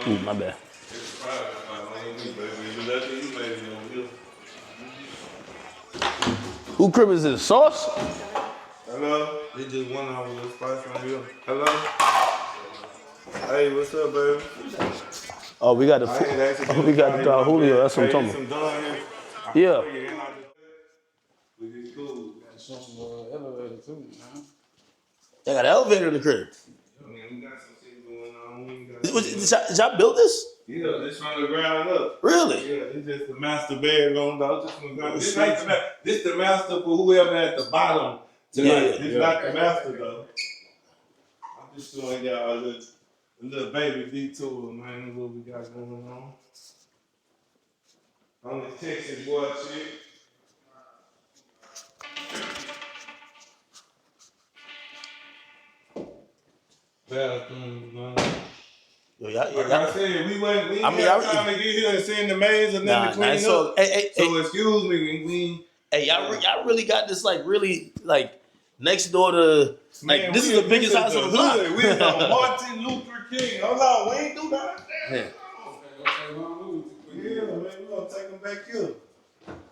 Ooh, my bad. Who crib is this? Sauce? Hello? This just one hour with spice on here. Hello? Hey, what's up, baby? Oh, we got the dog Julio. That's what I'm talking about. Yeah. They got an elevator in the crib. We got some shit going on. Did y'all build this? Yeah, this from the ground up. Really? Yeah, it's just the master bedroom, though. Just from the ground. This the master for whoever at the bottom tonight. This not the master, though. I'm just showing y'all a little baby detour, man. What we got going on. On the Texas boy shit. Bathroom, man. Like I said, we ain't got time to get here and send the maids or nothing to clean up. So excuse me, y'all really got this next door to man, this is the biggest house on the block. We on Martin Luther King. Hold on, we ain't do that. Yeah, man, we gonna take him back here.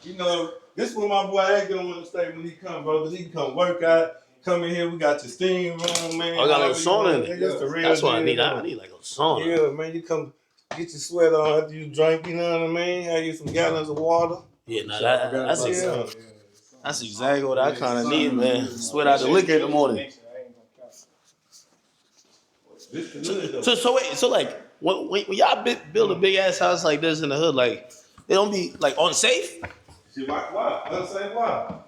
You know, this is what my boy Ed gonna want to stay when he come, bro. Cause he can come work out. Come in here, we got your steam room, man. I got a little sauna in it. That's what I need. I need like a sauna. Yeah, man, you come get your sweat on after you drink, you know what I mean? Have you some gallons of water. Yeah, that's exactly what I kind of need, man. Sweat out the liquor in the morning. So like, when y'all build a big ass house like this in the hood, like, it don't be like unsafe? Why? Unsafe why?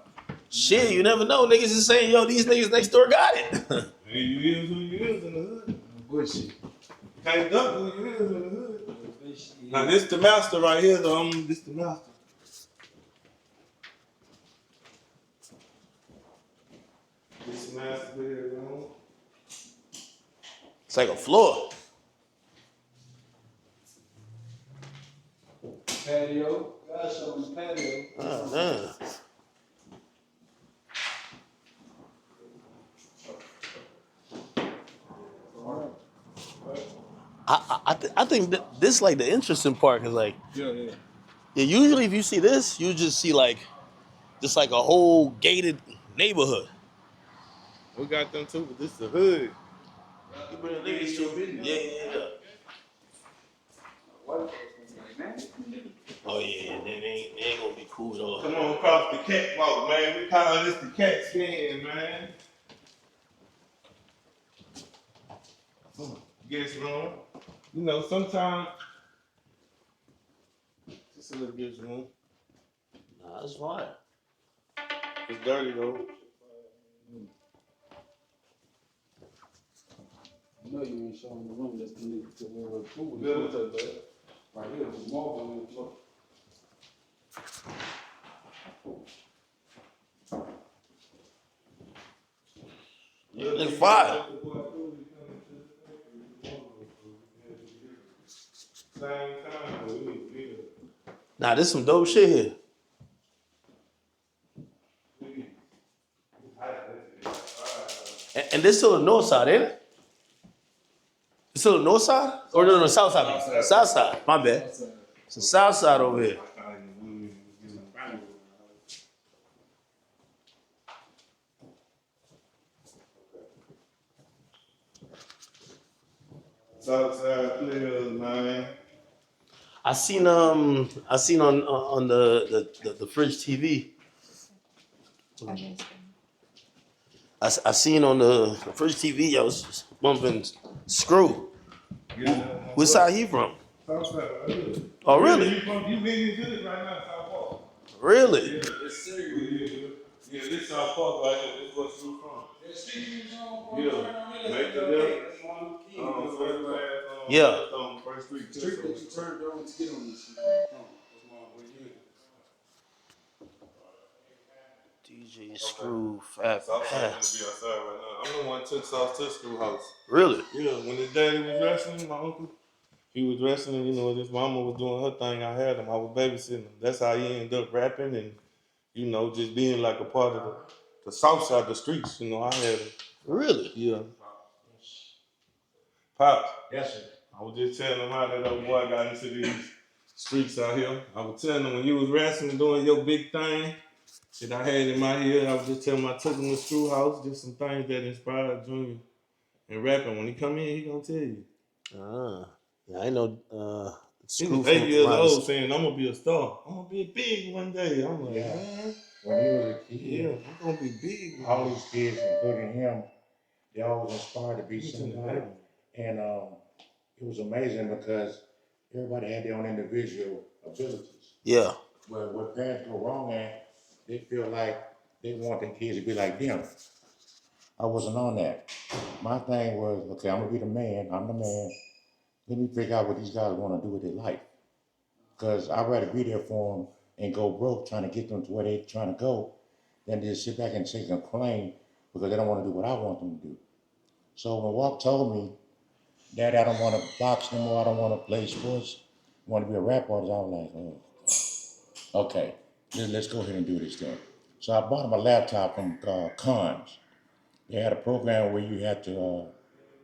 Shit, you never know. Niggas is saying, yo, these niggas next door got it. And you is who you is in the hood. Bullshit. Can't duck who you is in the hood. Now this the master right here, though. This the master. This master bedroom. It's like a floor. Patio. God show me patio. Oh, man. I think this like the interesting part because like usually if you see this you just see like just like a whole gated neighborhood. We got them too, but this is the hood. You bring the niggas to yeah. Oh yeah, they ain't gonna be cool at all. Come on across the catwalk, man. We call this the cat skin, man. Guest room. You know, sometimes just a little guest room. Nah, that's fine. It's dirty though. You know you ain't showing the room that's connected to where the food is. Right here, there's marble on the floor. It's fire. Nah, this some dope shit here. And this still the north side, ain't it? It's still the north side? Or no, south side. South side. My bad. It's the south side over here. Southside players, man. I seen on the fridge TV. I seen on the fridge TV, I was bumping Screw. What side he from? Southside. Oh, really? You being good right now, South Park. Really? Yeah, it's serious. Yeah, this South Park right here. This is what you from. Yeah. Make the left. Yeah. First street. Street that you turned on to get on this shit. DJ Screw, Fat Pass. I'm the one took South to Screw house. Really? Yeah, when his daddy was wrestling, my uncle, he was wrestling, you know, his mama was doing her thing, I had him, I was babysitting him. That's how he ended up rapping and, you know, just being like a part of the south side of the streets, you know, I had him. Really? Yeah. Pops. Yes, sir. I was just telling him how that old boy got into these streets out here. I was telling him when you was wrestling, doing your big thing, that I had in my head, I was just telling him I took him to Screw House, just some things that inspired Junior and rapping. When he come in, he gonna tell you. Yeah, I know. He Screw was 8 from years around old saying, I'm gonna be a star. I'm gonna be big one day. I'm like, Yeah. man, When he was a kid, yeah, I'm gonna be big. all these kids, including him, they always inspired to be somebody. And it was amazing because everybody had their own individual abilities. Yeah. But what parents go wrong at, they feel like they want their kids to be like them. I wasn't on that. My thing was, okay, I'm gonna be the man. I'm the man. Let me figure out what these guys want to do with their life. Because I'd rather be there for them and go broke trying to get them to where they're trying to go than just sit back and take and complain because they don't want to do what I want them to do. So when Walk told me, Daddy, I don't want to box anymore, I don't want to play sports, I want to be a rap artist, I was like, oh, okay, let's go ahead and do this thing. So I bought him a laptop from Cons. They had a program where you had to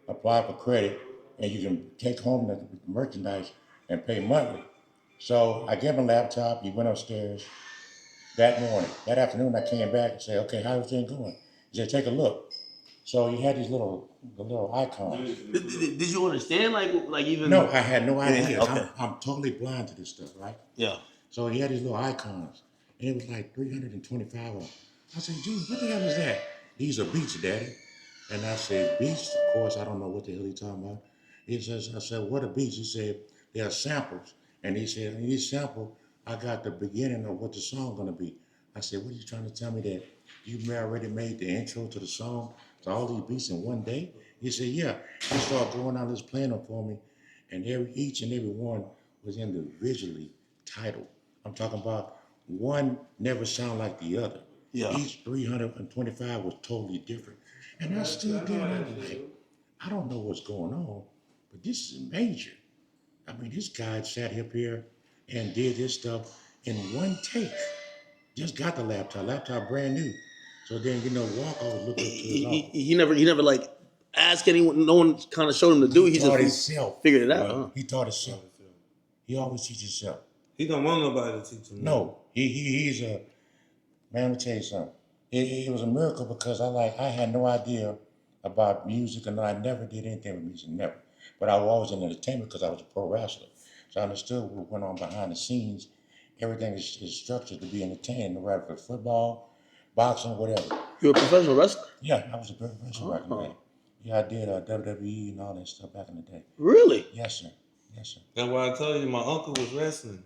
apply for credit and you can take home the merchandise and pay monthly. So I gave him a laptop, he went upstairs that morning. That afternoon I came back and said, okay, how's everything going? He said, take a look. So he had these little icons. Did you understand like even? No, I had no idea. Okay. I'm totally blind to this stuff, right? Yeah. So he had these little icons, and it was like 325 of them. I said, dude, what the hell is that? These are beats, Daddy. And I said, beats? Of course, I don't know what the hell he's talking about. He says, I said, what are beats? He said, they are samples. And he said, in each sample, I got the beginning of what the song gonna be. I said, what are you trying to tell me that you already made the intro to the song to all these beats in one day? He said, yeah. He started going out and playing them for me, and each and every one was individually titled. I'm talking about one never sound like the other. Yeah. Each 325 was totally different. And I stood there and I was like, I don't know what's going on, but this is major. I mean, this guy sat up here and did this stuff in one take. Just got the laptop brand new. So then, Walker was looking up to his uncle. He never like asked anyone. No one kind of showed him to do. He taught just himself. figured it out. Huh? He taught himself. He always teaches himself. He don't want nobody to teach him. No, he's a man. Let me tell you something. It was a miracle because I had no idea about music, and I never did anything with music, never. But I was always in entertainment because I was a pro wrestler, so I understood what went on behind the scenes. Everything is structured to be entertained, whether for football, boxing, whatever. You were a professional wrestler? Yeah, I was a professional back in the day. Yeah, I did WWE and all that stuff back in the day. Really? Yes, sir. Yes, sir. That's why I told you my uncle was wrestling.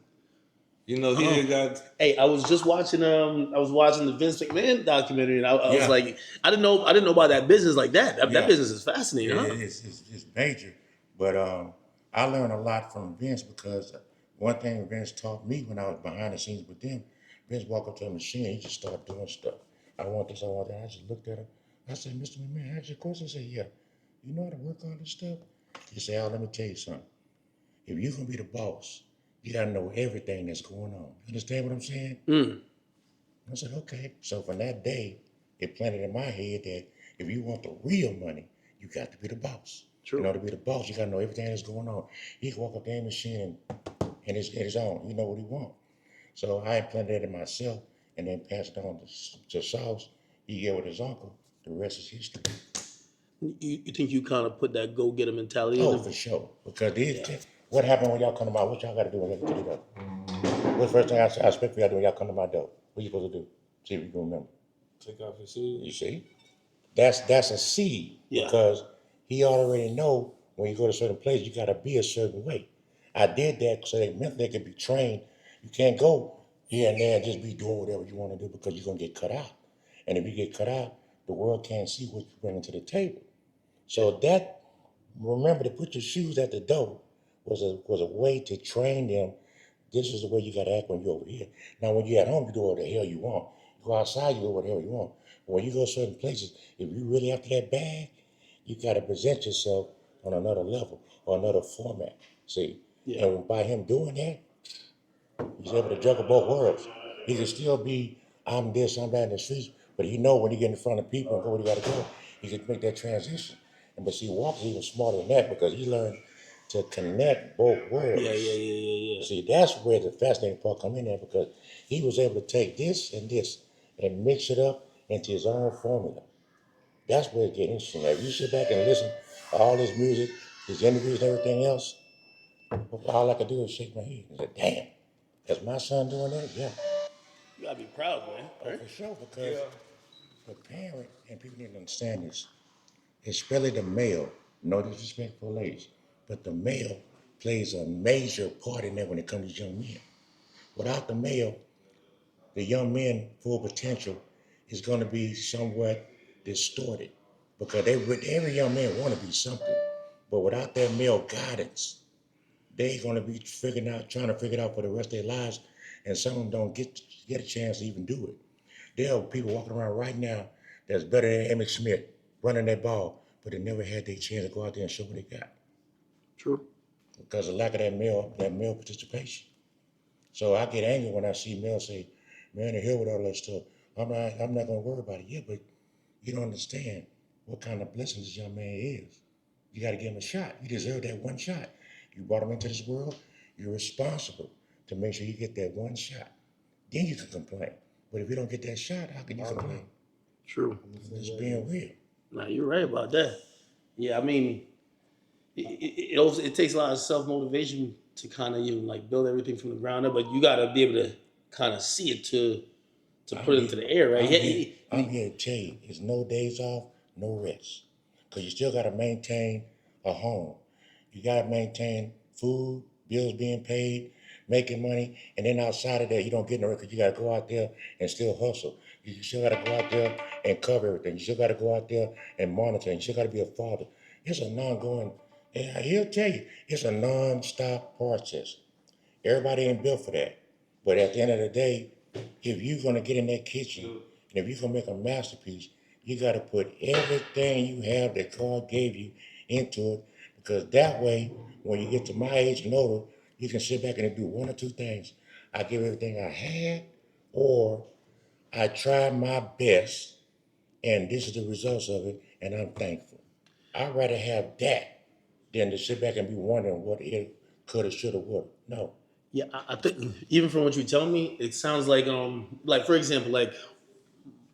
You know, he had got. Hey, I was just watching. I was watching the Vince McMahon documentary, and I was like, I didn't know about that business like that. That business is fascinating. Huh? It's major, but I learned a lot from Vince because one thing Vince taught me when I was behind the scenes with them, Vince walked up to a machine, he just started doing stuff. I want this, I want that. I just looked at him. I said, Mr. McMahon, ask you a question. I said, yeah. You know how to work all this stuff? He said, let me tell you something. If you're gonna be the boss, you gotta know everything that's going on. Understand what I'm saying? I said, okay. So from that day, it planted in my head that if you want the real money, you got to be the boss. True. In order to be the boss, you gotta know everything that's going on. He can walk up game machine and his own. You know what he want. So I implanted it in myself and then passed it on to Sauce. He gave it his uncle. The rest is history. You think you kind of put that go getter mentality in Oh, them? for sure. Because what happened when y'all come to my, what y'all got to do when y'all get to the door? What's the first thing I expect for y'all to do when y'all come to my door? What you supposed to do? See if you can remember. Take off your shoes. You see? That's a seed. Yeah. Because he already know when you go to a certain place, you got to be a certain way. I did that so they meant they could be trained. You can't go here and there and just be doing whatever you want to do because you're going to get cut out. And if you get cut out, the world can't see what you're bringing to the table. So that, remember to put your shoes at the door was a way to train them. This is the way you got to act when you're over here. Now, when you're at home, you do whatever the hell you want. You go outside, you do whatever the hell you want. But when you go certain places, if you really after that bag, you got to present yourself on another level or another format. See? Yeah. And by him doing that, he's able to juggle both worlds. He can still be, I'm this, I'm that in the streets, but he know when he get in front of people and go where he got to go, he can make that transition. And but see, Walker's even smarter than that because he learned to connect both worlds. Yeah. See, that's where the fascinating part come in there, because he was able to take this and mix it up into his own formula. That's where it gets interesting. Now, if you sit back and listen to all his music, his interviews, and everything else, all I could do is shake my head and say, damn, is my son doing that? Yeah. You gotta be proud, man. Oh, for sure, because the parent, and people need to understand this, especially the male, no disrespect for ladies, but the male plays a major part in that when it comes to young men. Without the male, the young men full potential is going to be somewhat distorted, because every young man want to be something, but without that male guidance, they're going to be trying to figure it out for the rest of their lives, and some of them don't get a chance to even do it. There are people walking around right now that's better than Emmitt Smith running that ball, but they never had their chance to go out there and show what they got. True. Because of lack of that male participation. So I get angry when I see males say, man, they hear with all that stuff. I'm not gonna worry about it. Yeah, but you don't understand what kind of blessing this young man is. You gotta give him a shot. You deserve that one shot. You brought him into this world, you're responsible to make sure you get that one shot. Then you can complain. But if you don't get that shot, how can you complain? True. It's being real. Nah, you're right about that. Yeah, I mean, it takes a lot of self motivation to kind of like build everything from the ground up, but you got to be able to kind of see it to put it into the air, right? I'm here to tell you, it's no days off, no rest. Because you still got to maintain a home. You got to maintain food, bills being paid, making money. And then outside of that, you don't get no rest because you got to go out there and still hustle. You still got to go out there and cover everything. You still got to go out there and monitor. You still got to be a father. It's an ongoing, and he'll tell you, it's a non-stop process. Everybody ain't built for that. But at the end of the day, if you're gonna get in that kitchen and if you're gonna make a masterpiece, you gotta put everything you have that God gave you into it, because that way, when you get to my age and older, you can sit back and do one or two things. I give everything I had, or I tried my best, and this is the results of it, and I'm thankful. I'd rather have that than to sit back and be wondering what it coulda, shoulda, woulda. No. Yeah, I think even from what you tell me, it sounds like for example, like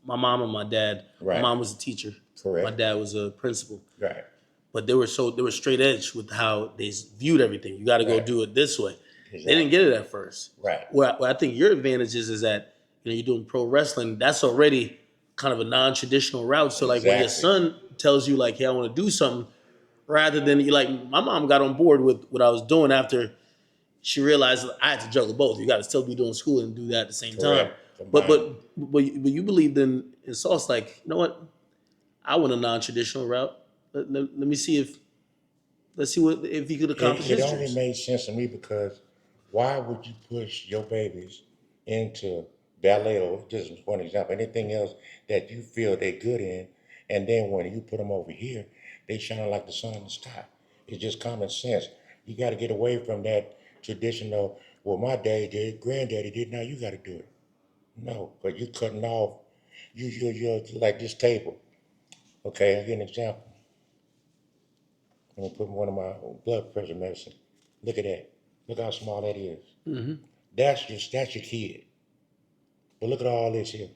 my mom and my dad. My Right. mom was a teacher. Correct. My dad was a principal. Right. But they were straight edge with how they viewed everything. You got to go Right. do it this way. Exactly. They didn't get it at first. Right. What I think your advantage is that you're doing pro wrestling. That's already kind of a non-traditional route. So like when your son tells you like, hey, I want to do something, rather than you like, my mom got on board with what I was doing after she realized I had to juggle both. You got to still be doing school and do that at the same time. Combined. But you believed in sauce. Like, you know what? I went a non-traditional route. Let me see let's see what if he could accomplish It his only dreams. made sense to me because why would you push your babies into ballet, or just one example, anything else that you feel they're good in, and then when you put them over here, they shine like the sun in the sky. It's just common sense. You got to get away from that traditional, well, my daddy did, granddaddy did, now you got to do it. No, but you're cutting off, you're like this table. Okay, I'll give you an example. I'm gonna put one of my blood pressure medicine. Look at that. Look how small that is. Mm-hmm. That's your kid. But look at all this here.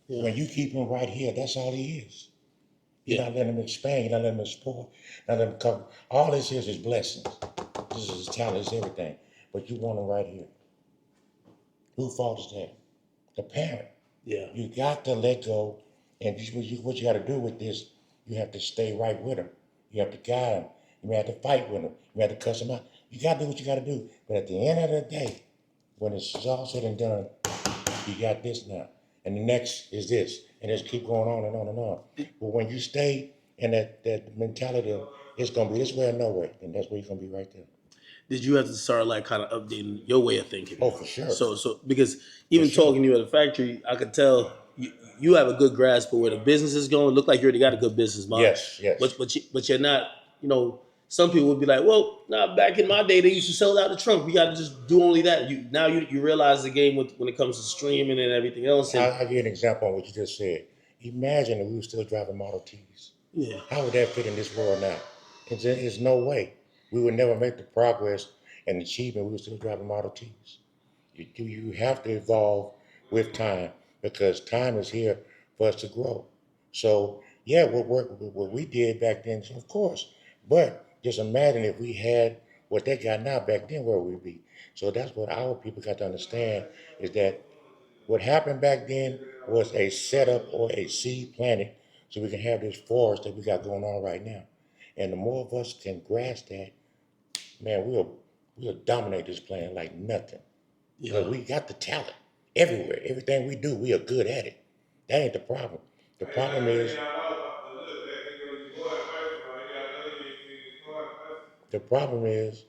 Yeah. When you keep him right here, that's all he is. You're Yeah. not letting him expand. You're not letting him explore. Not letting him cover. All this is blessings. This is his talent. It's everything. But you want him right here. Who fault is that? The parent. Yeah. You got to let go. And what you got to do with this, you have to stay right with him. You have to guide him. You may have to fight with him. You may have to cuss him out. You got to do what you got to do. But at the end of the day, when it's all said and done, you got this now. And the next is this. And just keep going on and on and on. But when you stay in that mentality of it's going to be this way or no way, then that's where you're going to be right there. Did you have to start like kind of updating your way of thinking? Oh, for sure. So because even talking to you at the factory, I could tell you have a good grasp of where the business is going. Look like you already got a good business mind. Yes. But you're not. Some people would be like, well, nah, back in my day, they used to sell out the trunk. We got to just do only that. You realize the game when it comes to streaming and everything else. I'll give you an example on what you just said. Imagine if we were still driving Model Ts. Yeah. How would that fit in this world now? There's no way. we would never make the progress and achievement. We would still driving Model Ts. You have to evolve with time because time is here for us to grow. So yeah, what we did back then, of course. But just imagine if we had what they got now back then, where we'd be. So that's what our people got to understand is that what happened back then was a setup or a seed planted so we can have this forest that we got going on right now. And the more of us can grasp that, man, we'll dominate this planet like nothing. Because we got the talent everywhere. Everything we do, we are good at it. That ain't the problem. The problem is the problem is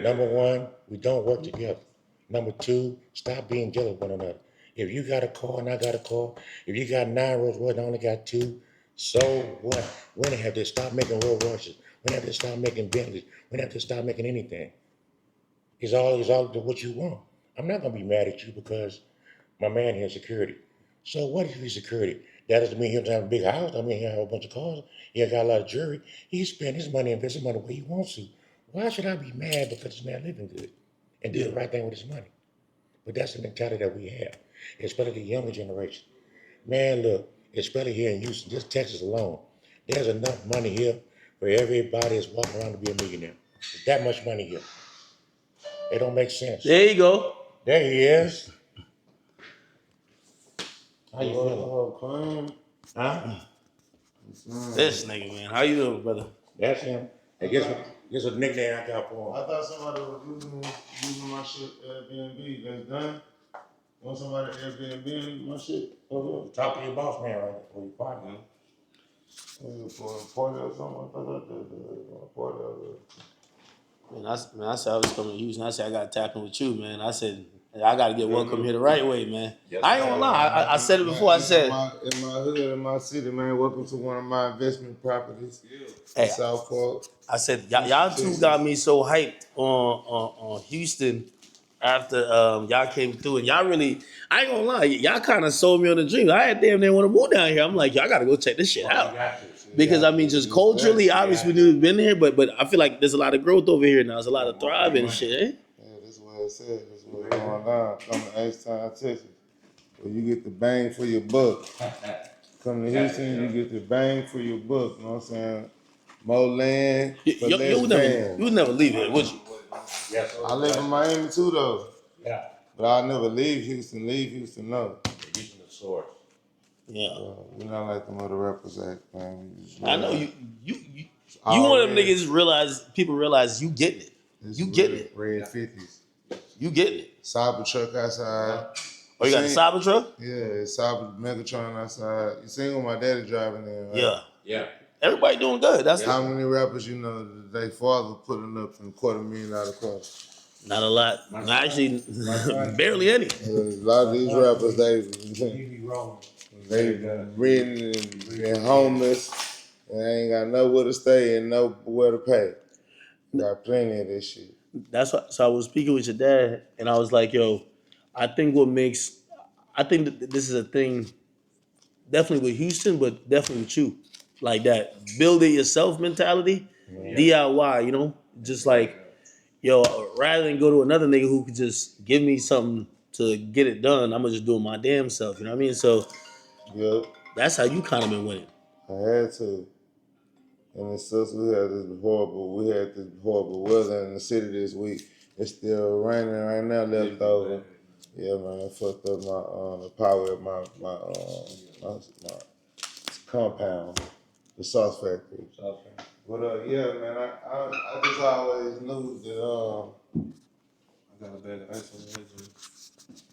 number one, we don't work together. Number two, stop being jealous of one another. If you got a car and I got a car, if you got 9 Rolls Royces and I only got 2, so what? We don't have to stop making Rolls Royces. We don't have to stop making Bentleys. We don't have to stop making anything. It's all what you want. I'm not gonna be mad at you because my man here is security. So what if he's security? That doesn't mean he doesn't have a big house. I mean he has a bunch of cars. He got a lot of jewelry. He spent his money, invest his money where he wants to. Why should I be mad because this man living good and do the right thing with his money? But that's the mentality that we have, especially the younger generation. Man, look, especially here in Houston, just Texas alone, there's enough money here for everybody that's walking around to be a millionaire. There's that much money here. It don't make sense. There you go. There he is. How you feeling? Huh? This nigga, man. How you doing, brother? That's him. Hey, guess what nickname I got for him? I thought somebody was using my shit Airbnb. That's done. Want somebody Airbnb my shit? Talk to your boss man, right? Or your partner. For a party or something? I thought that a party or Man, I said I was coming to Houston. I said I got tapping with you, man. I said I got to get welcome here the right way, man. I ain't gonna lie. I said it before. I said in my hood, in my city, man. Welcome to one of my investment properties. Hey, South Park. I said y'all two got me so hyped on Houston after y'all came through, and y'all really, I ain't gonna lie, y'all kind of sold me on the dream. I had damn near want to move down here. I'm like, y'all got to go check this shit out. Because I mean, just culturally, obviously we've been here, but I feel like there's a lot of growth over here now. There's a lot of thriving and shit. Eh? Yeah, this is what it said. This is what's going down. Come to H-Town, Texas, where you get the bang for your buck. Come to Houston, you get the bang for your buck. You know what I'm saying? More land for less bands. You would never leave it, would you? Yes, I live in Miami too, though. Yeah. But I'll never leave Houston. Leave Houston, no. Houston the source. Yeah. We're not like them other rappers act, man. I know you one of them niggas people realize you getting it. You getting it. Red 50s. You getting it. Cyber truck outside. Oh, you got the cyber truck? Yeah, it's Cyber Megatron outside. You seen what my daddy driving in, right? Yeah. Yeah. Everybody doing good. That's how many rappers you know they father putting up in $250,000 cars? Not a lot. Actually, barely any. A lot of these rappers, they've ridden and been homeless and ain't got nowhere to stay and nowhere to pay. Got plenty of this shit. That's what. So I was speaking with your dad, and I was like, "Yo, I think that this is a thing, definitely with Houston, but definitely with you, like that build it yourself mentality, DIY. You know, just like." Yo, rather than go to another nigga who could just give me something to get it done, I'm gonna just do it my damn self. You know what I mean? So, that's how you kind of been winning. I had to, and it's just we had this horrible weather in the city this week. It's still raining right now. Left over. Yeah, man, it fucked up my the power of my compound, the sauce factory. But yeah, man, I just always knew that I got a bag of ice on the edge.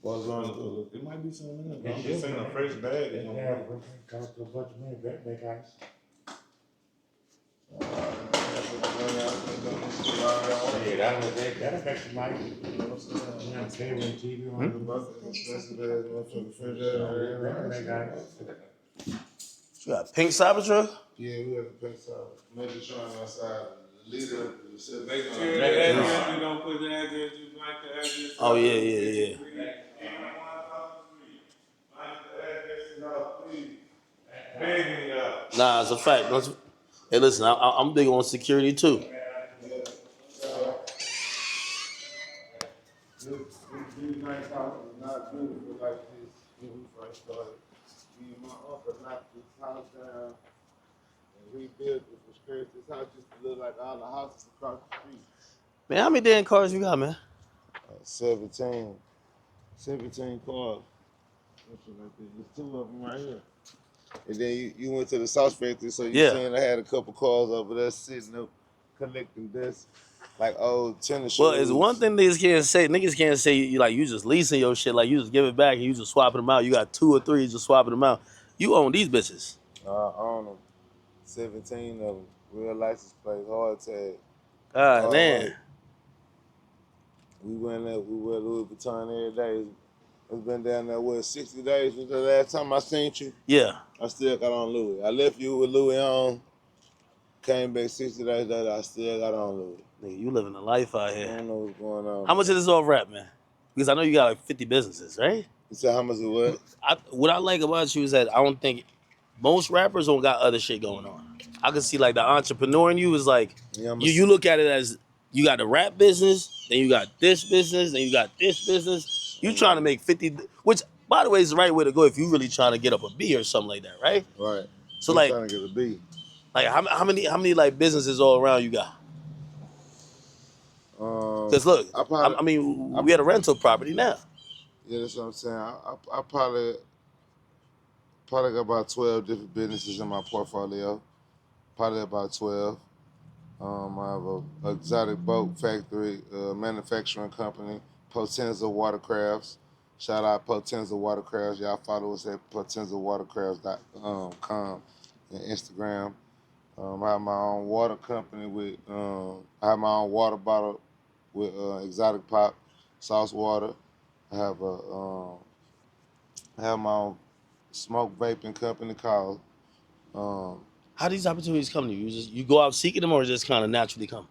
What's wrong? It might be something else. I'm just saying a fresh bag. It cost a bunch of money, back guys. Yeah, that'll make some money. You know what I'm saying? Yeah, cable and TV on the bus. You got a pink cyber truck? Yeah, we got a pink cyber. Maybe trying outside. Leader. Make sure the address, you don't put the address, you like the address. Oh, yeah. Nah, it's a fact. Hey, listen, I'm big on security too. This nice house is not beautiful like this when we first started. Me and my uncle knocked this house down and rebuilt it from scratch. This house used to look like all the houses across the street. Man, how many damn cars you got, man? 17. 17 cars. There's two of them right here. And then you went to the sauce factory, so you seen I had a couple cars over there sitting up collecting dust, like old tennis shoes. Well, it's one thing niggas can't say. Niggas can't say you just leasing your shit, like you just give it back and you just swapping them out. You got 2 or 3, you just swapping them out. You own these bitches. I own them. 17 of them. Real license plate, hard tag. God damn. We went there, we wear Louis Vuitton every day. It's been down there, 60 days was the last time I seen you? Yeah. I still got on Louis. I left you with Louis on, came back 60 days later, I still got on Louis. Nigga, you living a life out here. I don't know what's going on. How much of this all rap, man? Because I know you got like 50 businesses, right? You said how much it was? What I like about you is that I don't think most rappers don't got other shit going on. I can see like the entrepreneur in you is like, you look at it as you got the rap business, then you got this business, then you got this business. You trying to make 50, which by the way is the right way to go if you really trying to get up a B or something like that, right? Right. So I'm like, trying to get a B. Like how many like businesses all around you got? Because look, we had a rental property now. Yeah, that's what I'm saying. I probably got about 12 different businesses in my portfolio. Probably about 12. I have a exotic boat factory, manufacturing company, Potenza Watercrafts. Shout out Potenza Watercrafts. Y'all follow us at potenzawatercrafts.com and Instagram. I have my own water company with. I have my own water bottle with exotic pop, sauce water. I have my own smoke vaping company called. How do these opportunities come to you? You go out seeking them, or just kind of naturally come?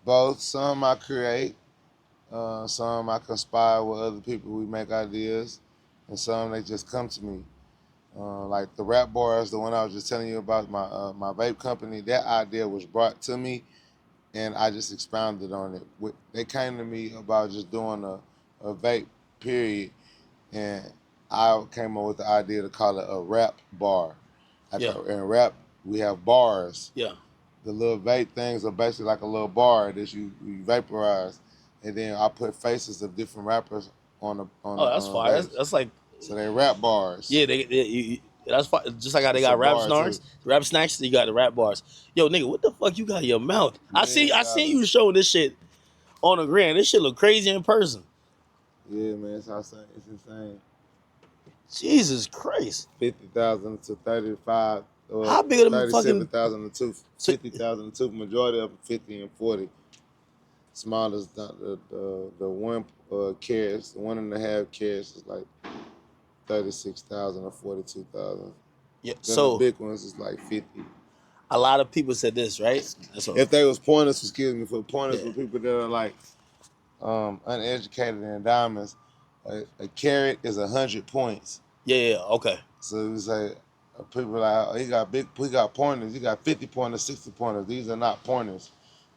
Both. Some I create, some I conspire with other people. We make ideas, and some they just come to me. Like the rap bars, the one I was just telling you about, my vape company. That idea was brought to me, and I just expounded on it. They came to me about just doing a vape, period, and I came up with the idea to call it a rap bar. In rap, we have bars. Yeah. The little vape things are basically like a little bar that you vaporize, and then I put faces of different rappers on the. That's fire. That's like. So they rap bars. Yeah, that's fine. Just like how they got rap snacks, rap snacks. You got the rap bars. Yo, nigga, what the fuck you got in your mouth? I seen you showing this shit on the gram. This shit look crazy in person. Yeah, man, it's insane. Jesus Christ. 50,000 to 35. How big are them 37,000 to 50,000 to majority of them 50 and 40. Smallest the 1 carats, 1.5 carats is like 36,000 or 42,000. Yeah. Then so the big ones is like 50. A lot of people said this, right? If they was pointers, for pointers for people that are like uneducated in diamonds, a carat is 100 points. Yeah, okay. So we say people like, oh, he got pointers, he got 50 pointers, 60 pointers. These are not pointers,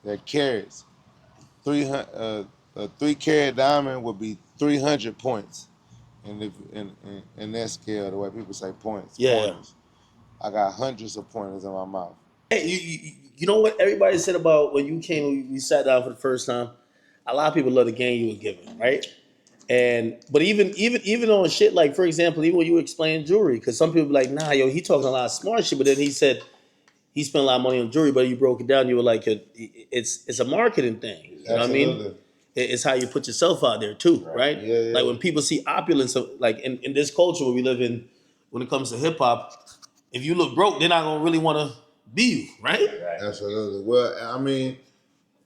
they're carats. A 3-carat diamond would be 300 points. And if in that scale, the way people say points, pointers. I got hundreds of pointers in my mouth. Hey, you know what everybody said about when you came, we sat down for the first time? A lot of people love the game you were given, right? But even on shit like, for example, even when you explain jewelry, because some people be like, nah, yo, he talking a lot of smart shit, but then he said he spent a lot of money on jewelry, but you broke it down, you were like, it's a marketing thing. You know what I mean? It's how you put yourself out there too, right? Yeah. Like when people see opulence, like in this culture where we live in, when it comes to hip hop, if you look broke, they're not gonna really want to be you, right? Absolutely. Well, I mean,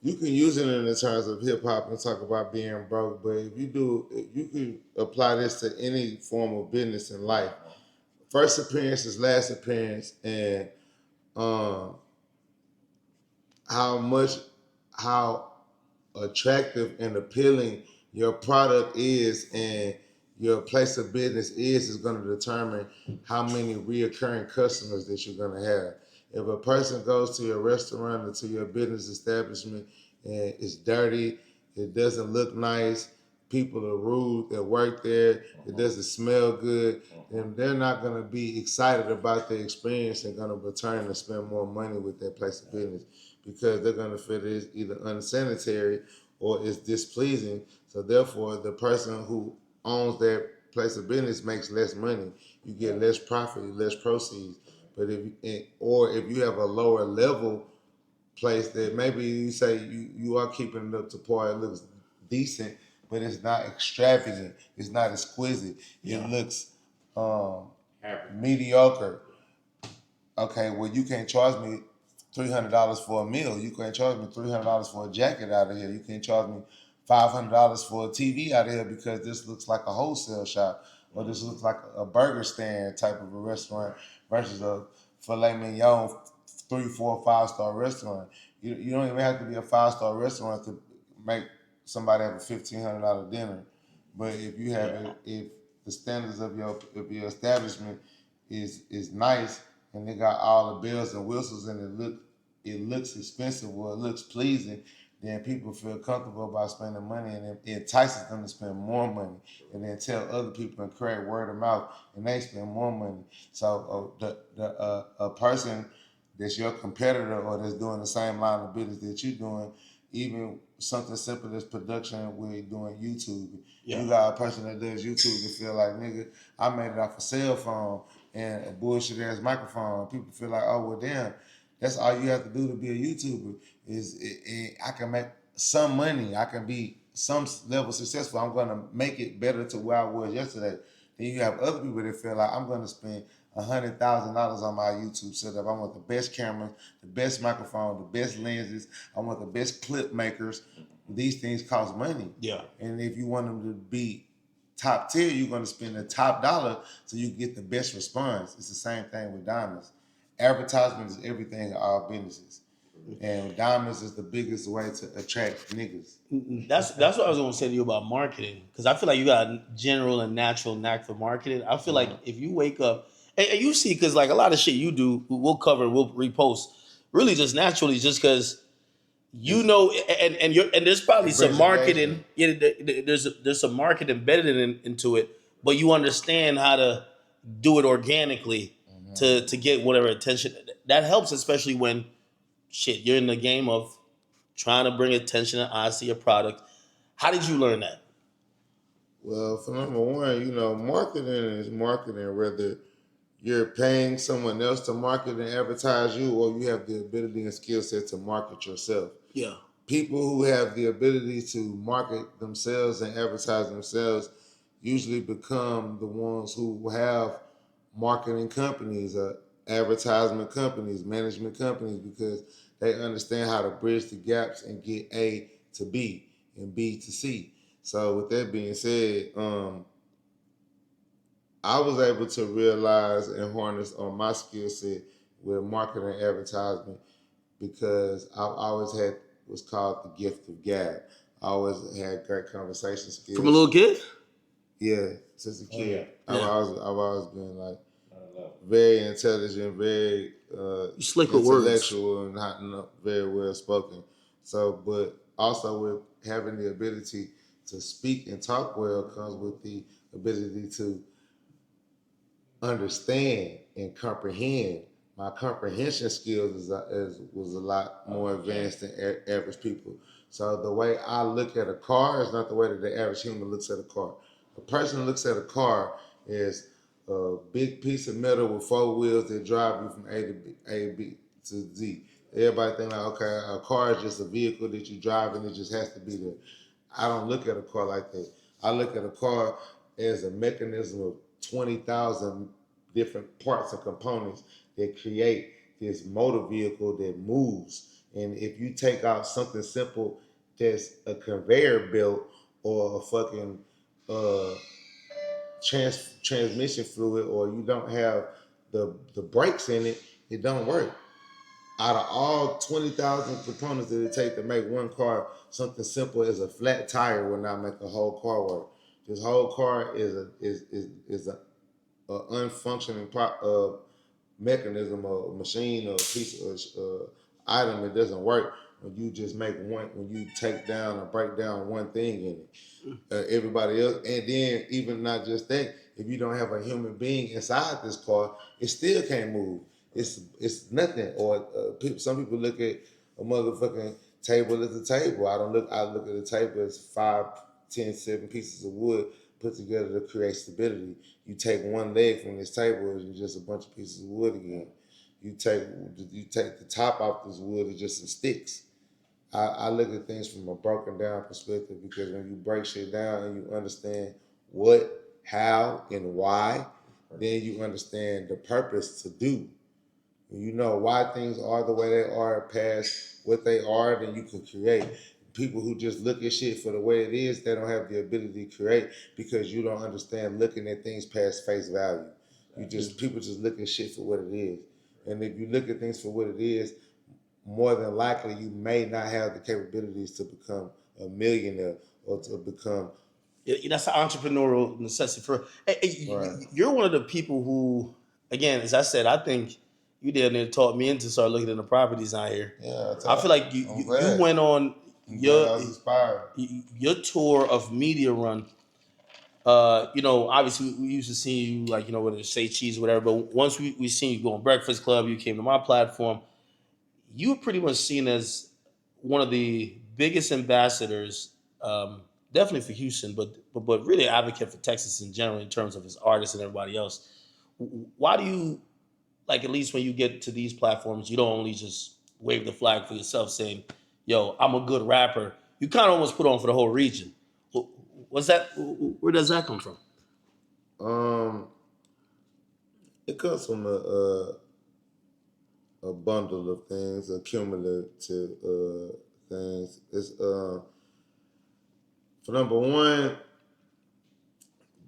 you can use it in the terms of hip hop and talk about being broke, but if you can apply this to any form of business in life. First appearance is last appearance, and how attractive and appealing your product is and your place of business is going to determine how many reoccurring customers that you're going to have. If a person goes to your restaurant or to your business establishment and it's dirty It doesn't look nice. People are rude that work there. It doesn't smell good. And they're not going to be excited about the experience and going to return and spend more money with that place of business because they're going to feel it's either unsanitary or it's displeasing. So therefore, the person who owns that place of business makes less money. You get less profit, less proceeds. But if you have a lower level place that maybe you say you are keeping it up to par, it looks decent, but it's not extravagant, it's not exquisite. It looks mediocre. Okay, well you can't charge me $300 for a meal. You can't charge me $300 for a jacket out of here. You can't charge me $500 for a TV out of here because this looks like a wholesale shop or this looks like a burger stand type of a restaurant versus a filet mignon 3, 4, 5-star restaurant. You don't even have to be a 5-star restaurant to make somebody have a $1,500 dinner. But if you have if the standards of your establishment is nice and they got all the bells and whistles and it looks expensive or it looks pleasing, then people feel comfortable about spending money and it entices them to spend more money and then tell other people and create word of mouth and they spend more money. So a person that's your competitor or that's doing the same line of business that you're doing, even something simple as production with doing YouTube. You got a person that does YouTube to feel like, nigga, I made it off a cell phone and a bullshit ass microphone. People feel like, oh, well, damn, that's all you have to do to be a YouTuber is I can make some money. I can be some level successful. I'm going to make it better to where I was yesterday. Then you have other people that feel like I'm going to spend $100,000 on my YouTube setup. I want the best camera, the best microphone, the best lenses. I want the best clip makers. These things cost money. Yeah. And if you want them to be top tier, you're going to spend the top dollar so you get the best response. It's the same thing with diamonds. Advertisement is everything in all businesses. And diamonds is the biggest way to attract niggas. That's what I was gonna say to you about marketing, because I feel like you got a general and natural knack for marketing. I feel like if you wake up and you see, because like a lot of shit you do, we'll cover, we'll repost, really just naturally, just because you know, and there's probably some marketing. Yeah, there's some market embedded into it, but you understand how to do it organically to get whatever attention that helps, especially when shit you're in the game of trying to bring attention and eyes to your product. How did you learn that? Well, for number one, marketing is marketing, whether you're paying someone else to market and advertise you or you have the ability and skill set to market yourself. Yeah. People who have the ability to market themselves and advertise themselves usually become the ones who have marketing companies, advertisement companies, management companies, because they understand how to bridge the gaps and get A to B and B to C. So with that being said, I was able to realize and harness on my skill set with marketing and advertisement because I've always had what's called the gift of gab. I always had great conversation skills. From a little kid? Yeah, since a kid. Oh, yeah. I've always been like very intelligent, very slick with words. intellectual, and not very well spoken. So, but also with having the ability to speak and talk well comes with the ability to understand and comprehend. My comprehension skills was a lot more advanced than average people. So the way I look at a car is not the way that the average human looks at a car. A person looks at a car as a big piece of metal with 4 wheels that drive you from A to Z. Everybody think like, okay, a car is just a vehicle that you drive and it just has to be there. I don't look at a car like that. I look at a car as a mechanism of 20,000 different parts and components that create this motor vehicle that moves. And if you take out something simple that's a conveyor belt or a fucking transmission fluid, or you don't have the brakes in it, it don't work. Out of all 20,000 components that it take to make one car, something simple as a flat tire will not make a whole car work. This whole car is a unfunctioning mechanism or machine or piece or item that doesn't work when you just make one, when you take down or break down one thing in it. Everybody else, and then even not just that, if you don't have a human being inside this car, it still can't move. It's nothing. Or some people look at a motherfucking table as a table. I look at the table as 5, 10, 7 pieces of wood put together to create stability. You take one leg from this table, it's just a bunch of pieces of wood again. You take the top off this wood, it's just some sticks. I look at things from a broken down perspective, because when you break shit down and you understand what, how, and why, then you understand the purpose to do. When you know why things are the way they are past what they are, then you can create. People who just look at shit for the way it is, they don't have the ability to create, because you don't understand looking at things past face value. People just look at shit for what it is. And if you look at things for what it is, more than likely you may not have the capabilities to become a millionaire or to become. That's an entrepreneurial necessity for. You're one of the people who, again, as I said, I think you damn near taught me into start looking into properties out here. Yeah, I feel like you went on your tour of media run. Obviously we used to see you, like, whether it's Say Cheese or whatever, but once we seen you go on Breakfast Club, you came to my platform, you were pretty much seen as one of the biggest ambassadors, definitely for Houston, but really an advocate for Texas in general in terms of his artists and everybody else. Why do you, like, at least when you get to these platforms, you don't only just wave the flag for yourself saying, "Yo, I'm a good rapper." You kind of almost put on for the whole region. What's that? Where does that come from? Um, it comes from a bundle of things, a cumulative things. It's for number one,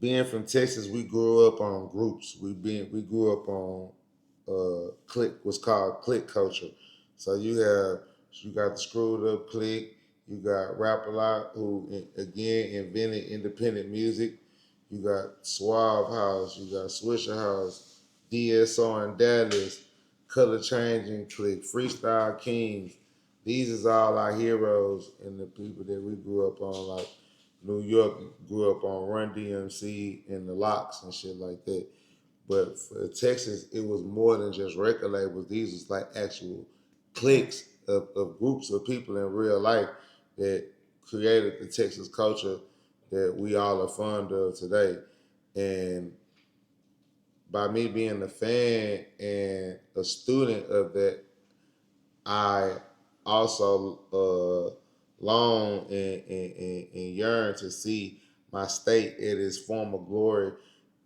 being from Texas, we grew up on groups. We grew up on clique, what's called clique culture. So you got the Screwed Up Clique. You got Rap A Lot, who again invented independent music. You got Suave House. You got Swisher House, DSR and Dallas, Color Changing Clique, Freestyle Kings. These is all our heroes and the people that we grew up on. Like New York grew up on Run DMC and the Locks and shit like that. But for Texas, it was more than just record labels. These was like actual cliques of groups of people in real life that created the Texas culture that we all are fond of today. And by me being a fan and a student of that, I also long and yearn to see my state at its former glory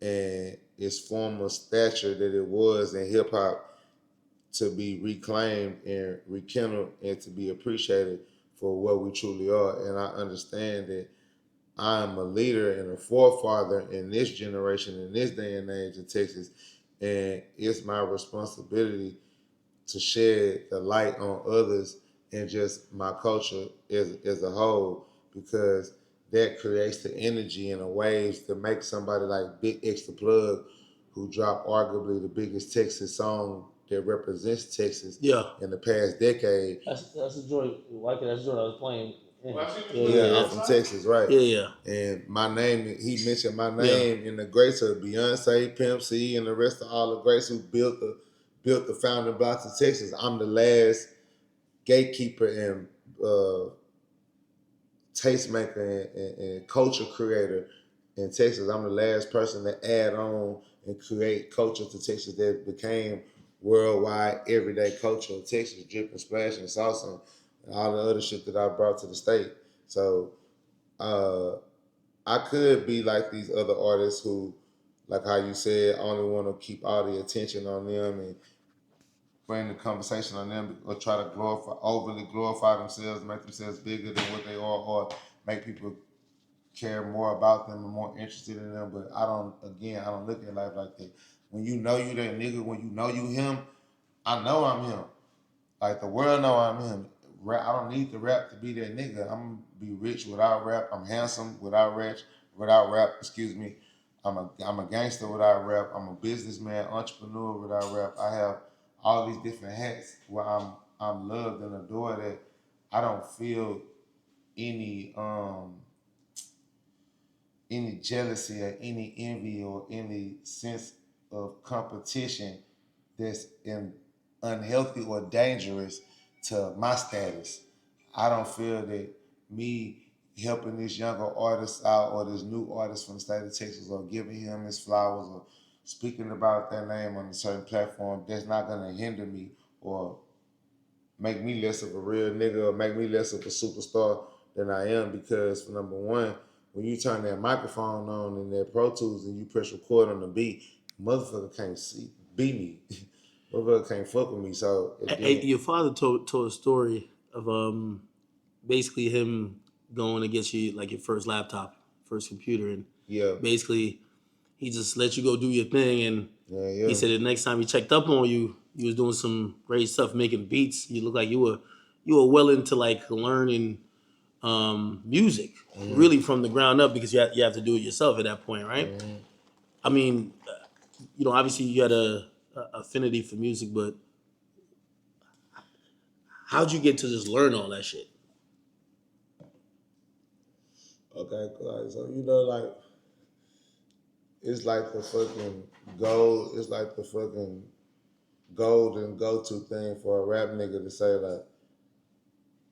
and its former stature that it was in hip hop, to be reclaimed and rekindled and to be appreciated for what we truly are. And I understand that I am a leader and a forefather in this generation, in this day and age of Texas, and it's my responsibility to shed the light on others and just my culture as a whole, because that creates the energy and the waves to make somebody like Big Extra Plug, who dropped arguably the biggest Texas song that represents Texas in the past decade. That's a joint. Walka, that's a joint I was playing. I'm from Texas, right? Yeah. And my name, he mentioned my name in the greats of Beyonce, Pimp C, and the rest of all the greats who built the founding blocks of Texas. I'm the last gatekeeper and tastemaker and culture creator in Texas. I'm the last person to add on and create culture to Texas that became worldwide everyday culture of Texas, drip and splash and salsa and all the other shit that I brought to the state. So I could be like these other artists who, like how you said, only want to keep all the attention on them and bring the conversation on them, or try to overly glorify themselves, make themselves bigger than what they are, or make people care more about them and more interested in them. But I don't look at life like that. When you know you that nigga, when you know you him, I know I'm him. Like the world know I'm him. I don't need the rap to be that nigga. I'm gonna be rich without rap. I'm handsome without rap. Excuse me. I'm a gangster without rap. I'm a businessman, entrepreneur without rap. I have all these different hats where I'm loved and adored at I don't feel any jealousy or any envy or any sense of competition that's unhealthy or dangerous to my status. I don't feel that me helping this younger artist out or this new artist from the state of Texas or giving him his flowers or speaking about their name on a certain platform, that's not going to hinder me or make me less of a real nigga or make me less of a superstar than I am, because for number one, when you turn that microphone on in that Pro Tools and you press record on the beat, motherfucker can't be me. Motherfucker can't fuck with me. So Your father told a story of basically him going to get you like your first laptop, first computer, and basically he just let you go do your thing, and he said the next time he checked up on you, you was doing some great stuff, making beats. You look like you were well into like learning music, really from the ground up, because you have to do it yourself at that point, right? I mean, obviously you had a affinity for music, but how'd you get to just learn all that shit? Okay, so like it's like the fucking gold. It's like the fucking golden go-to thing for a rap nigga to say like,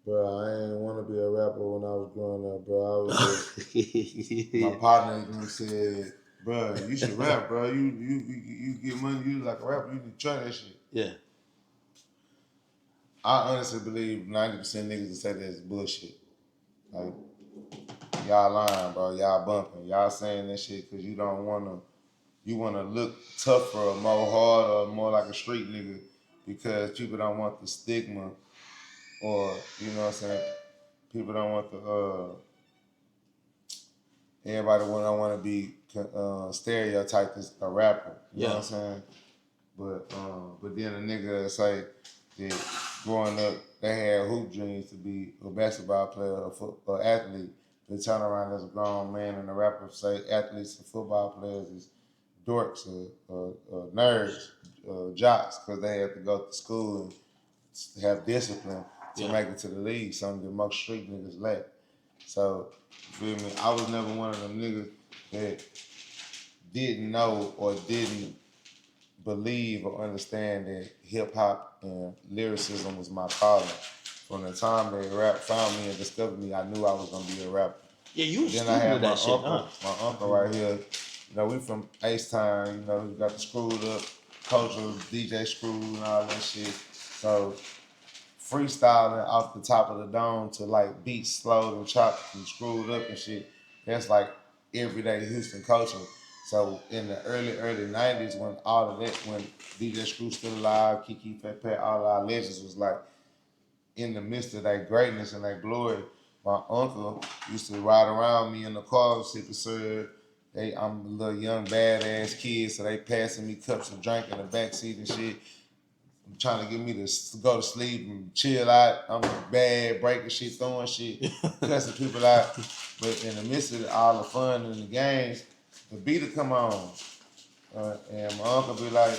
bro, I ain't want to be a rapper when I was growing up, bro. I was just, my partner said, bro, you should rap, bro. You get money, you like a rapper, you need to try that shit. Yeah. I honestly believe 90% niggas that say that is bullshit. Like, y'all lying, bro. Y'all bumping. Y'all saying that shit because you don't wanna. You wanna look tougher or more hard or more like a street nigga because people don't want the stigma, or you know what I'm saying. People don't want the. Everybody don't want to be stereotyped as a rapper. You know what I'm saying. But then a nigga say that growing up they had hoop dreams to be a basketball player or football athlete. They turn around as a grown man and the rapper say athletes and football players is dorks or nerds, jocks, because they have to go to school and have discipline to make it to the league, something that most street niggas lack. So, you feel me? I was never one of them niggas that didn't know or didn't believe or understand that hip hop and lyricism was my calling. From the time that rap found me and discovered me, I knew I was gonna be a rapper. Yeah, you Then I had that shit, my uncle right here. We from Ace Town. We got the screwed up culture, DJ Screw and all that shit. So freestyling off the top of the dome to like beats slowed and chopped and screwed up and shit. That's like everyday Houston culture. So in the early 90s, when all of that, when DJ Screw still alive, Kiki Pepe, all our legends was like in the midst of that greatness and that glory, my uncle used to ride around me in the car, sipping syrup. I'm a little young badass kid, so they passing me cups of drink in the backseat and shit, trying to get me to go to sleep and chill out. I'm bad, breaking shit, throwing shit, cussing people out. But in the midst of all the fun and the games, the beat will come on. And my uncle be like,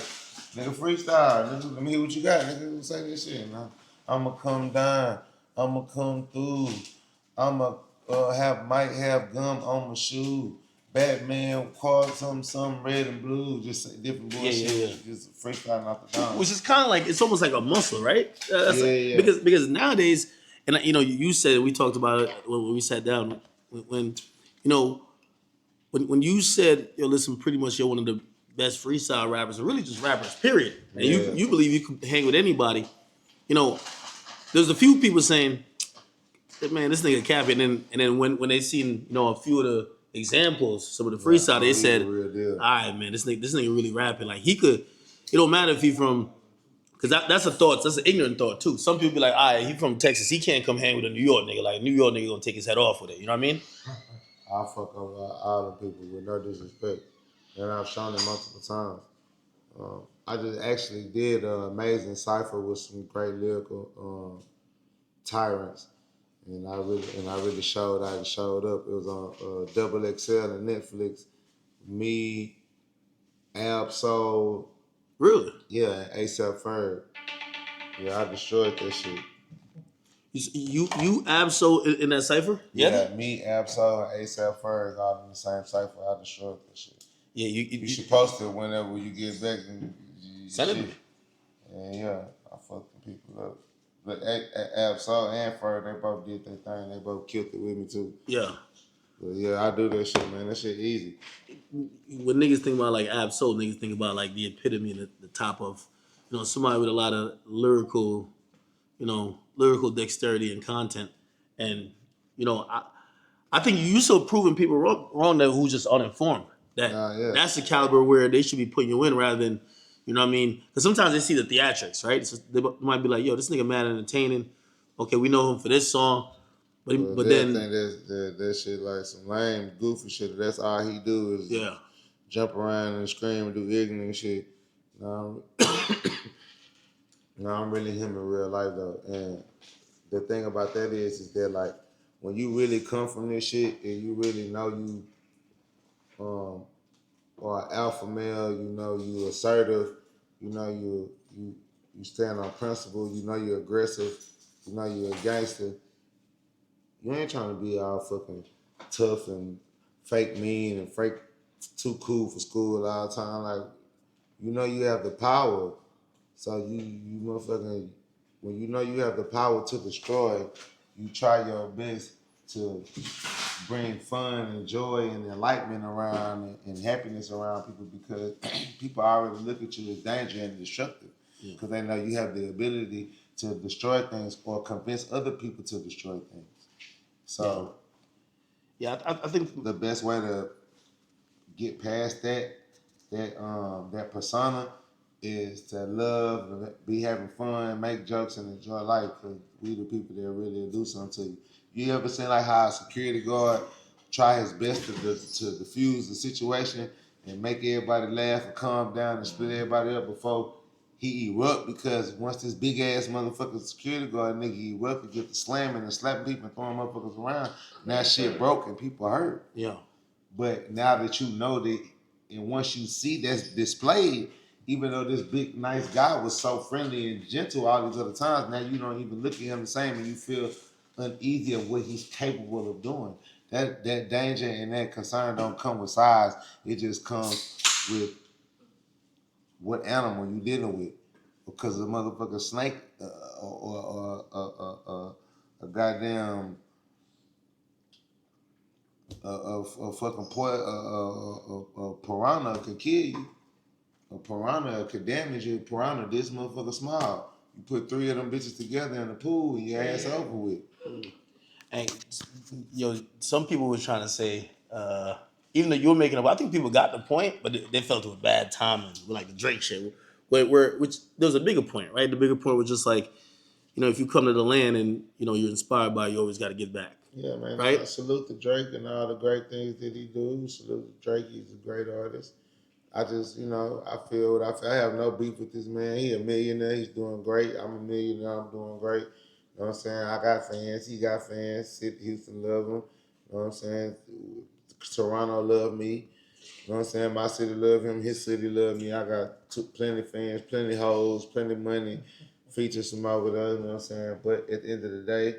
nigga, freestyle. Nigga, let me hear what you got. Nigga, say this shit. And I'ma come down. I'ma come through. I'ma might have gum on my shoe. Batman called some red and blue, just different bullshit, just freestyling off the dome. Which is kind of like, it's almost like a muscle, right? Because nowadays, and you said it, we talked about it when we sat down. When you said, yo, listen, pretty much you're one of the best freestyle rappers, and really just rappers, period. And you believe you can hang with anybody. There's a few people saying, man, this nigga capping, and then when they seen a few of the examples, some of the freestyle, they said, all right, man, this nigga really rapping. Like, he could, it don't matter if he from, because that's a thought, that's an ignorant thought too. Some people be like, all right, he from Texas, he can't come hang with a New York nigga. Like, New York nigga gonna take his head off with it. You know what I mean? I fuck over all the people with no disrespect, and I've shown it multiple times. I just actually did an amazing cipher with some great lyrical tyrants. And I really showed up. It was on Double XL and Netflix. Me, Absol. Really? Yeah, ASAP Ferg. Yeah, I destroyed that shit. You Absol in that cipher? Yeah, me, Absol, and ASAP Ferg all in the same cipher. I destroyed that shit. Yeah, You should post it whenever you get back and send it to me. And yeah, I fucked the people up. But Absol and Ferg, they both did their thing. They both killed it with me too. Yeah. But yeah, I do that shit, man. That shit easy. When niggas think about like Absol, niggas think about like the epitome and the top of, somebody with a lot of lyrical dexterity and content. And, I think you still proving people wrong that who's just uninformed. Yeah. That's the caliber where they should be putting you in rather than, you know what I mean? Because sometimes they see the theatrics, right? So they might be like, yo, this nigga mad entertaining. Okay, we know him for this song. But they then, think that shit like some lame, goofy shit. That's all he do is yeah. jump around and scream and do ignorant shit. No, no, I'm really him in real life though. And the thing about that is that like when you really come from this shit and you really know you are an alpha male, you know you assertive, you know you stand on principle, you know you're aggressive, you know you're a gangster. You ain't trying to be all fucking tough and fake mean and fake too cool for school all the time. Like, you know you have the power. So you motherfucking, when you know you have the power to destroy, you try your best to bring fun and joy and enlightenment around and happiness around people because people already look at you as danger and destructive because they know you have the ability to destroy things or convince other people to destroy things. So, I think the best way to get past that persona is to love, be having fun, make jokes, and enjoy life. Cause we the people that really do something to you. You ever seen like how a security guard try his best to diffuse the situation and make everybody laugh and calm down and split everybody up before he erupt because once this big ass motherfucking security guard nigga erupt and get to slamming and slapping people and throwing motherfuckers around, now shit broke and people hurt. Yeah. But now that you know that, and once you see that's displayed, even though this big nice guy was so friendly and gentle all these other times, now you don't even look at him the same and you feel uneasy of what he's capable of doing. That danger and that concern don't come with size. It just comes with what animal you dealing with. Because a motherfucking snake or a goddamn a fucking a piranha could kill you. A piranha could damage you. A piranha this motherfucker small. You put 3 of them bitches together in the pool and your ass over with. And some people were trying to say, even though you were making up, I think people got the point, but they felt it was bad timing with like the Drake shit. Which there was a bigger point, right? The bigger point was just like, if you come to the land and you're inspired by it, you always got to give back. Yeah, man. Right? I salute the Drake and all the great things that he do. Salute Drake. He's a great artist. I just, I feel what I feel. I have no beef with this man. He a millionaire. He's doing great. I'm a millionaire. I'm doing great. You know what I'm saying? I got fans. He got fans. City Houston love him. You know what I'm saying? Toronto love me. You know what I'm saying? My city love him. His city love me. I got plenty fans, plenty hoes, plenty money. Features from over there. You know what I'm saying? But at the end of the day,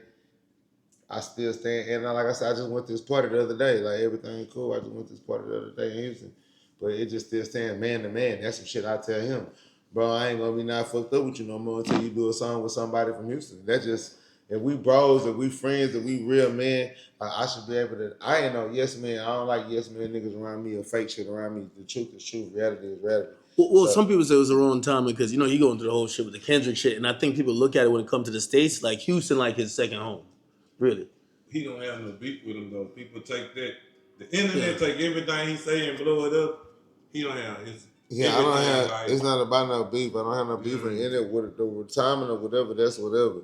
I still stand. And like I said, I just went to this party the other day. Like, everything cool. I just went to this party the other day in Houston. But it just still stands man to man. That's some shit I tell him. Bro, I ain't gonna be not fucked up with you no more until you do a song with somebody from Houston. That just, if we bros, if we friends, if we real men, I should be able to, I ain't no yes man. I don't like yes man niggas around me or fake shit around me. The truth is truth. Reality is reality. Well, some people say it was the wrong time because, he going through the whole shit with the Kendrick shit. And I think people look at it when it comes to the States, like Houston, like his second home. Really. He don't have no beef with him though. People take that. The internet take everything he say and blow it up. He don't have his. Yeah, I don't have. Like, it's not about no beef. I don't have no beef in it with the timing or whatever. That's whatever.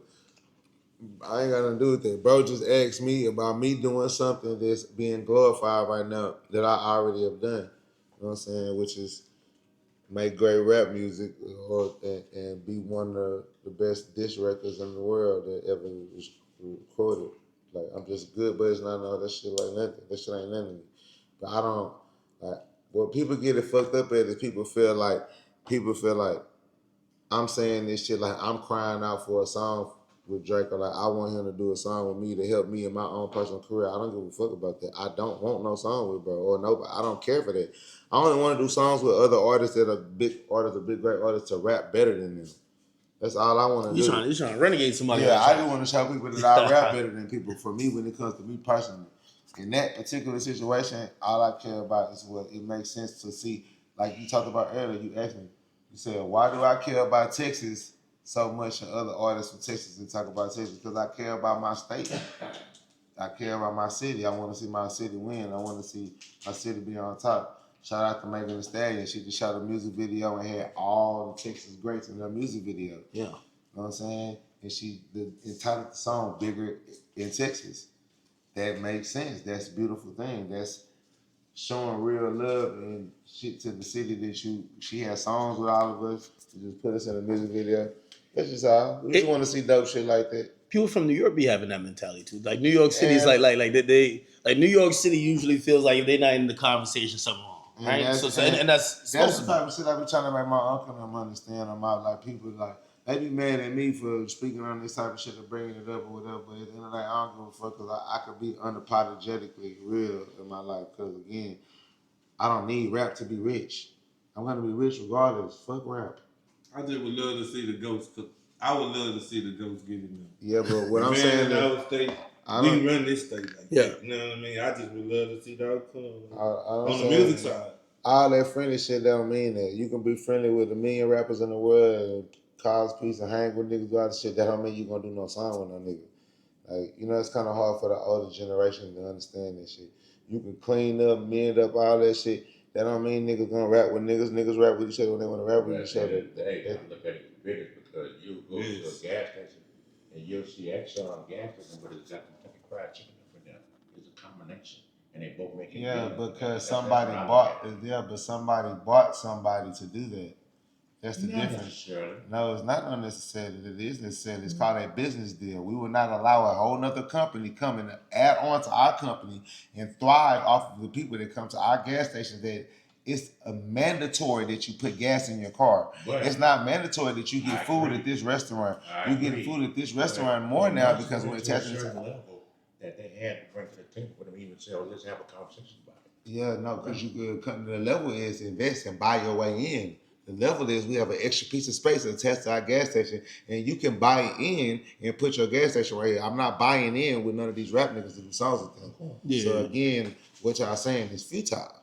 I ain't got nothing to do with that. Bro just asked me about me doing something that's being glorified right now that I already have done. You know what I'm saying? Which is make great rap music and be one of the best diss records in the world that ever was recorded. Like, I'm just good, but it's not no that shit like nothing. That shit ain't nothing to me. But I don't like what people get it fucked up at is people feel like I'm saying this shit like I'm crying out for a song with Drake, or like I want him to do a song with me to help me in my own personal career. I don't give a fuck about that. I don't want no song with bro or nobody. I don't care for that. I only want to do songs with other artists that are big artists, or big great artists to rap better than them. That's all I want to do. You trying to renegade somebody? Yeah, like I just want to show people that I rap better than people. For me, when it comes to me personally, in that particular situation, all I care about is what it makes sense to see. Like you talked about earlier, you asked me, you said, why do I care about Texas so much and other artists from Texas and talk about Texas? Because I care about my state. I care about my city. I want to see my city win. I want to see my city be on top. Shout out to Megan Thee Stallion. She just shot a music video and had all the Texas greats in her music video. Yeah. You know what I'm saying? And she entitled the song Bigger in Texas. That makes sense. That's a beautiful thing. That's showing real love and shit to the city that she has songs with all of us. She just put us in a music video. That's just all. We just want to see dope shit like that. People from New York be having that mentality too. Like New York City is like they like New York City usually feels like if they're not in the conversation, something wrong. Right? And that's the type of shit I be trying to make my uncle and them understand about. Like people like they be mad at me for speaking on this type of shit or bringing it up or whatever. But at the end of the day, I don't give a fuck because I could be unapologetically real in my life. Because again, I don't need rap to be rich. I'm gonna be rich regardless. Fuck rap. I just would love to see the Ghosts. I would love to see the Ghosts get in there. Yeah, but what I'm saying is, we run this state like yeah. that. You know what I mean? I just would love to see the outcome on the saying, music side. All that friendly shit don't mean that. You can be friendly with a million rappers in the world and cause peace and hang with niggas, do all that shit. That don't mean you gonna do no song with no nigga. Like, you know, it's kind of hard for the older generation to understand that shit. You can clean up, mend up, all that shit. That don't mean niggas gonna rap with niggas. Niggas rap with each other when they want to rap with each other. I look at it bigger because you go to a gas station and you'll see Exxon on gas station, but it's got Kentucky Fried Chicken up in there. It's a combination, and they both make it. Yeah, because somebody bought somebody to do that. That's the difference. No, it's not unnecessary. It is necessary. It's called a business deal. We will not allow a whole nother company come and add on to our company and thrive off of the people that come to our gas stations. That it's mandatory that you put gas in your car. But it's not mandatory that you get food at this restaurant. You get food at this restaurant more now because we're attaching to level that they had to bring to the table for them even say, oh, let's have a conversation about it. Yeah, no, because you could. The level is invest and buy your way in. The level is we have an extra piece of space attached to our gas station, and you can buy in and put your gas station right here. I'm not buying in with none of these rap niggas to do songs with them. Yeah. So again, what y'all saying is futile.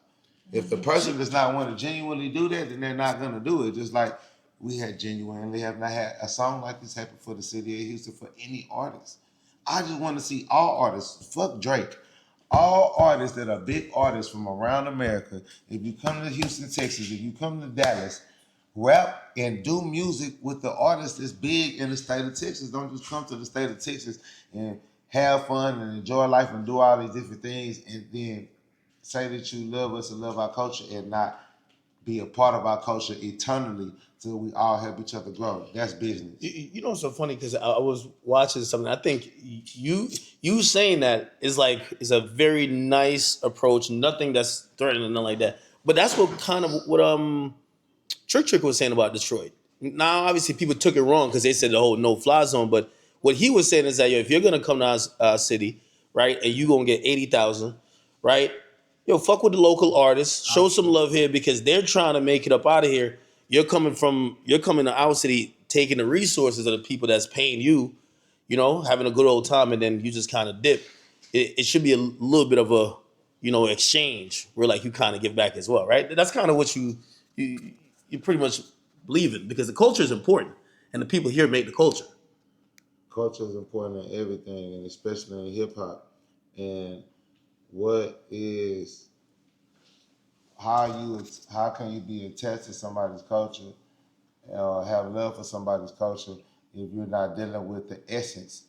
If the person does not want to genuinely do that, then they're not gonna do it. Just like we had genuinely have not had a song like this happen for the city of Houston for any artist. I just want to see all artists. Fuck Drake. All artists that are big artists from around America. If you come to Houston, Texas, if you come to Dallas, rap and do music with the artists that's big in the state of Texas. Don't just come to the state of Texas and have fun and enjoy life and do all these different things and then say that you love us and love our culture and not be a part of our culture eternally till we all help each other grow. That's business. You know what's so funny? Because I was watching something. I think you saying that is a very nice approach. Nothing that's threatening, nothing like that. But that's what Trick was saying about Detroit. Now, obviously, people took it wrong because they said the whole no-fly zone. But what he was saying is that, if you're gonna come to our city, right, and you gonna get 80,000, right, fuck with the local artists, show some love here because they're trying to make it up out of here. You're coming to our city, taking the resources of the people that's paying you, having a good old time, and then you just kind of dip. It should be a little bit of a, exchange where you kind of give back as well, right? That's kind of what you pretty much believe in because the culture is important and the people here make the culture. Culture is important in everything, and especially in hip hop. And how can you be attached to somebody's culture or have love for somebody's culture if you're not dealing with the essence?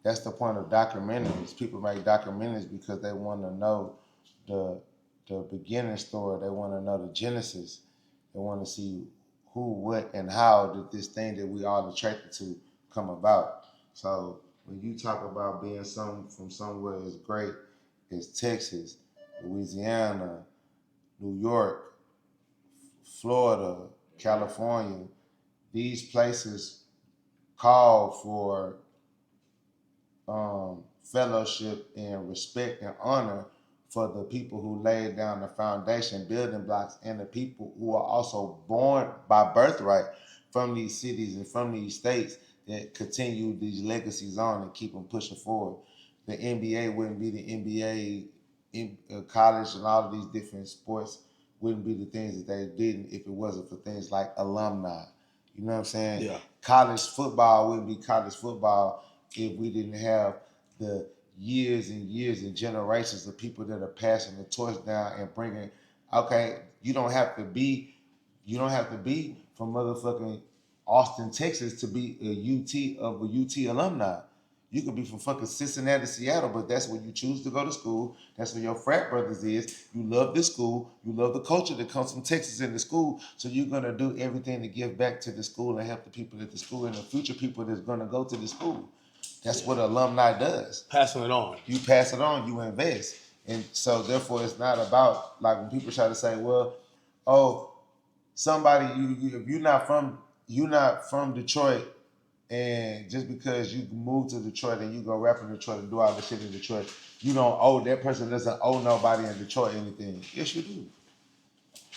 That's the point of documentaries. People make documentaries because they want to know the beginning story. They want to know the genesis. They want to see who, what, and how did this thing that we all attracted to come about. So when you talk about being from somewhere as great as Texas, Louisiana, New York, Florida, California, these places call for fellowship and respect and honor for the people who laid down the foundation, building blocks, and the people who are also born by birthright from these cities and from these states that continue these legacies on and keep them pushing forward. The NBA wouldn't be the NBA, in college and all of these different sports wouldn't be the things that they didn't if it wasn't for things like alumni. You know what I'm saying? Yeah. College football wouldn't be college football if we didn't have the years and years and generations of people that are passing the torch down and bringing. Okay, you don't have to be from motherfucking Austin, Texas to be a UT alumni. You could be from fucking Cincinnati, Seattle, but that's where you choose to go to school. That's where your frat brothers is. You love this school. You love the culture that comes from Texas in the school. So you're going to do everything to give back to the school and help the people at the school and the future people that's going to go to the school. That's what alumni does. Passing it on. You pass it on, you invest. And so therefore it's not about, like when people try to say, well, oh, somebody, if you're not from Detroit, and just because you moved to Detroit and you go rap in Detroit and do all the shit in Detroit, you don't owe, that person doesn't owe nobody in Detroit anything. Yes, you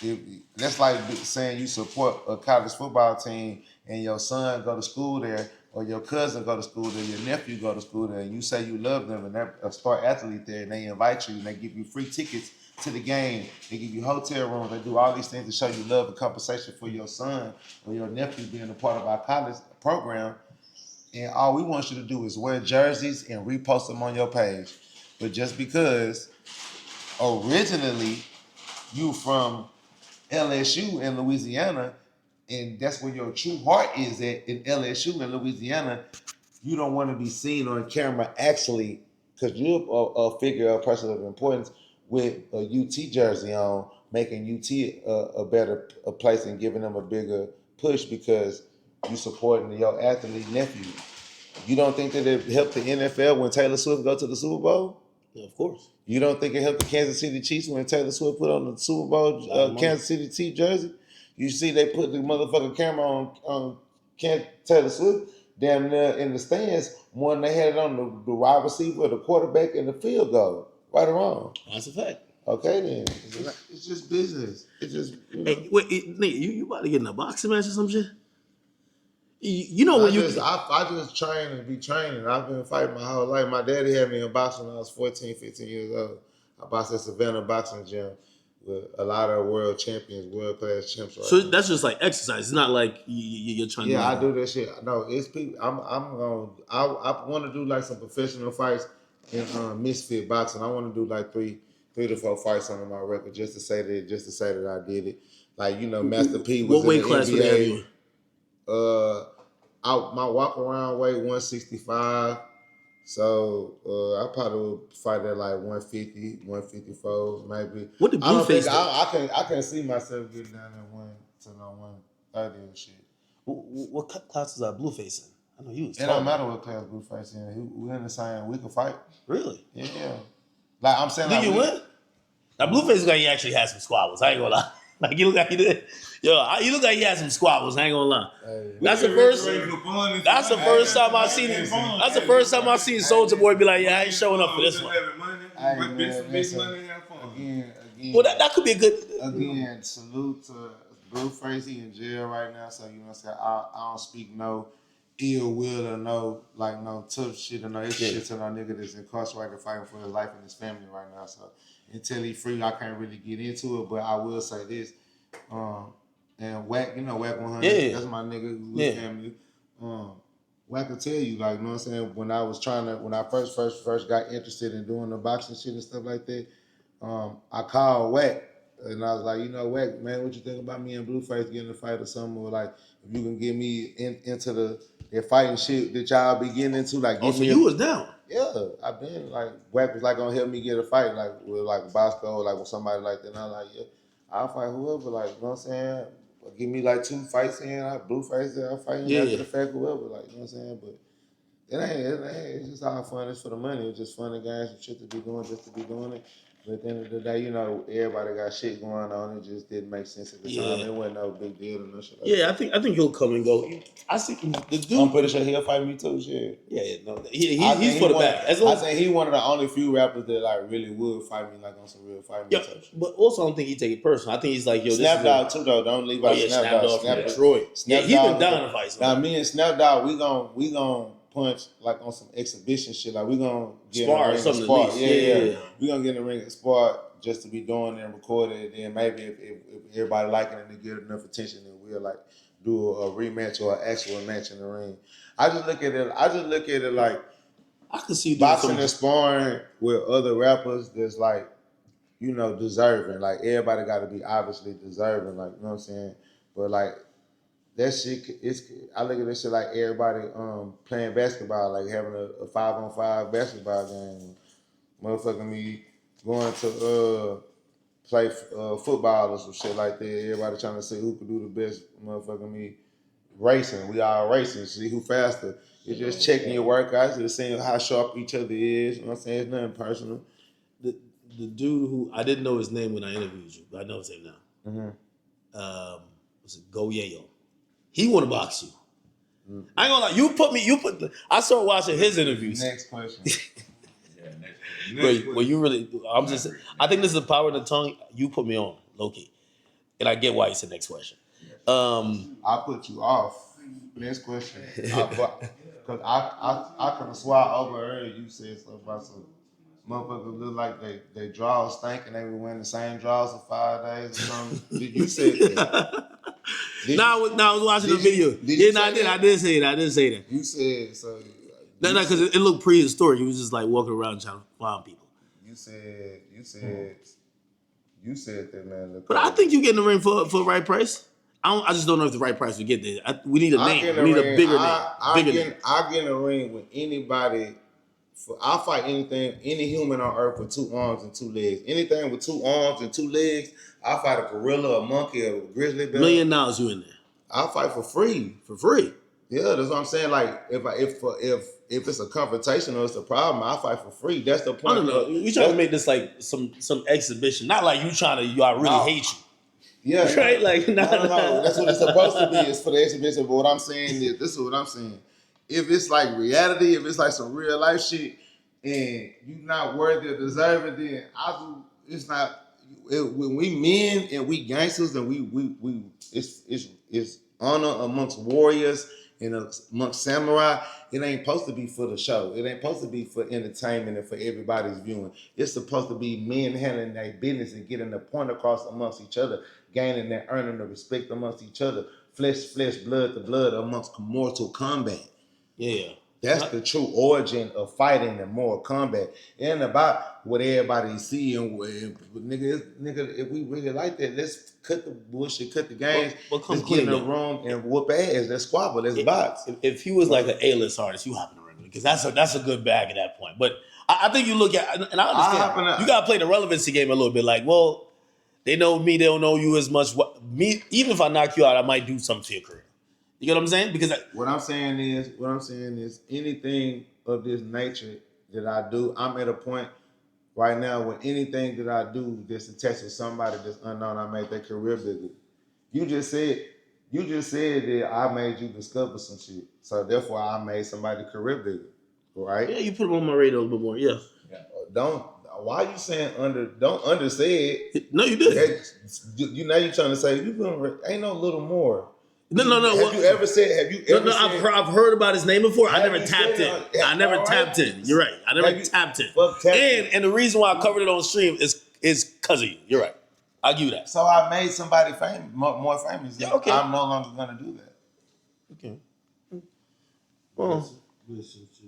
do. That's like saying you support a college football team and your son go to school there, or your cousin go to school there, your nephew go to school there, and you say you love them, and they're a star athlete there, and they invite you, and they give you free tickets to the game, they give you hotel rooms, they do all these things to show you love and compensation for your son or your nephew being a part of our college program. And all we want you to do is wear jerseys and repost them on your page. But just because originally you from LSU in Louisiana, and that's where your true heart is at, in LSU in Louisiana, you don't want to be seen on camera actually, because you're a figure, a person of importance, with a UT jersey on, making UT a better place and giving them a bigger push because you supporting your athlete nephew. You don't think that it helped the NFL when Taylor Swift go to the Super Bowl? Yeah, of course. You don't think it helped the Kansas City Chiefs when Taylor Swift put on the Super Bowl Kansas City Chiefs jersey? You see they put the motherfucking camera on Taylor Swift damn near in the stands more than they had it on the wide receiver, the quarterback, and the field goal. Right or wrong? That's a fact. Okay then. It's just business. It's just, you know. Hey, wait, nigga, you about to get in a boxing match or some shit? You know when I just train and be training. I've been fighting my whole life. My daddy had me in boxing when I was 14, 15 years old. I boxed at Savannah Boxing Gym with a lot of world champions, world class champs. Right so now. that's just like exercise. It's not like you're trying to. Yeah, I do that shit. No, it's people. I want to do like some professional fights in misfit boxing. I want to do like three to four fights under my record just to say that I did it. Like, you know, Master P was what weight in the class NBA. would they have you in? My walk around weight 165. So I probably would fight at like 150, 154, maybe. What did Blueface do? I can see myself getting down there 130 and shit. What classes are Blueface in? I know you was It don't matter what class Blueface in. We in the same. We can fight. Really? Yeah. Like I'm saying. Did you win? Now Blueface guy, he actually had some squabbles. I ain't gonna lie. Like you look like he did. You look like he had some squabbles. I ain't gonna lie. Hey. That's the first time I seen it. That's the first time I seen Soulja Boy be like, "Yeah, I ain't showing up for this one." Again. Well, that could be a good. Again, salute to Blueface. He in jail right now, so you know what I'm saying. I don't speak no ill will or no tough shit or no shit to no nigga that's incarcerated fighting for his life and his family right now. So until he free, I can't really get into it. But I will say this. And Wack, you know Wack 100, that's my nigga who's family. Wack will tell you, like, you know what I'm saying, when I first got interested in doing the boxing shit and stuff like that, I called Wack and I was like, you know, Wack, man, what you think about me and Blueface getting a fight or something? Or like, if you can get me into the fighting shit that y'all be getting into, like, so you was down. Yeah, I've been like, Wack was like gonna help me get a fight, like with like Bosco, or like with somebody like that. And I'm like, yeah, I'll fight whoever, like, you know what I'm saying? Give me like 2 fights in, like Blueface, I'll fight after the fact, whoever, like, you know what I'm saying? But it ain't, it's just all fun, it's for the money, it's just fun and games and shit to be doing, just to be doing it. But at the end of the day, you know, everybody got shit going on. It just didn't make sense at the time. It wasn't no big deal or no shit like that. I think he'll come and go. I see the dude. I'm pretty sure he'll fight me too. Shit. Yeah, no, he's for the back. I think he one of the only few rappers that like really would fight me like on some real fight me type shit. But also, I don't think he take it personal. I think he's like, yo, Snap Dogg too though. Don't leave out Snap Dogg. Snap Detroit. Snap He's been Dogg down to fight. Now me and Snap Dogg, we gon' punch like on some exhibition shit. Like we gonna get spar in the ring something. Spar. At least. Yeah. We gonna get in the ring and spar just to be doing it and recording it. And maybe if everybody liking it and get enough attention, then we'll like do a rematch or an actual match in the ring. I just look at it like I could see boxing and sparring with other rappers that's like, you know, deserving. Like everybody got to be obviously deserving. Like, you know what I'm saying? But like that shit, I look at this shit like everybody playing basketball, like having a 5-on-5 basketball game. Motherfucking me going to play football or some shit like that. Everybody trying to see who could do the best. Motherfucking me racing. We all racing. See who faster. It's just checking your workouts. It's seeing how sharp each other is. You know what I'm saying? It's nothing personal. The dude who I didn't know his name when I interviewed you, but I know his name now. Mm-hmm. Was it Go Yayo? He want to box you. Mm-hmm. I ain't gonna lie. I started watching his interviews. Next question. Well, you really, I think this is the power of the tongue. You put me on, low-key. And I get why you said next question. I put you off. Next question. Because I could have swore I overheard you said something about some motherfuckers look like they draws stink and they were wearing the same draws for 5 days or something. You said that. I was watching the video. I did say that. You said so. No, because it looked prehistoric. He was just like walking around trying to find people. You said that, man. But I think you get in the ring for the right price. I just don't know if the right price to get there. We need a name. We need a bigger name. I get in a ring with anybody. I'll fight any human on earth with 2 arms and 2 legs. Anything with 2 arms and 2 legs, I'll fight a gorilla, a monkey, a grizzly bear. $1 million you in there. I'll fight for free. For free. Yeah, that's what I'm saying. Like if it's a confrontation or it's a problem, I fight for free. That's the point. I don't know. We trying to make this like some exhibition, not like I really hate you. Yeah, right. Like no. That's what it's supposed to be. It's for the exhibition. But what I'm saying is, this is what I'm saying. If it's like reality, if it's like some real life shit, and you're not worthy or deserving, then it's not. When we men and we gangsters and we it's honor amongst warriors and amongst samurai. It ain't supposed to be for the show. It ain't supposed to be for entertainment and for everybody's viewing. It's supposed to be men handling their business and getting the point across amongst each other, gaining and earning the respect amongst each other. Flesh, blood to blood amongst mortal combat. Yeah. That's the true origin of fighting and Mortal Kombat. It ain't about what everybody see and nigga, if we really like that, let's cut the bullshit, cut the games. Let's get in the room and whoop ass. Let's squabble. Let's box. If he was like an A-list artist, you hop in the ring because that's a good bag at that point. But I think you look at, and I understand, you got to play the relevancy game a little bit. Like, well, they know me, they don't know you as much. Even if I knock you out, I might do something to your career. You get what I'm saying? Because what I'm saying is anything of this nature that I do, I'm at a point right now where anything that I do that's attached to somebody that's unknown, I made their career bigger. You just said that I made you discover some shit. So therefore I made somebody's career bigger. Right? Yeah, you put them on my radar a little bit more, yeah. Why are you saying don't undersay it? No, you did. Now you're trying to say ain't no little more. No. Have you ever said? I've heard about his name before. I never tapped in. Tapped in. You're right. I never tapped in. And the reason why I covered it on stream is because of you. You're right. I'll give you that. So I made somebody famous, more famous. Yeah, okay. I'm no longer gonna do that. Okay. Well,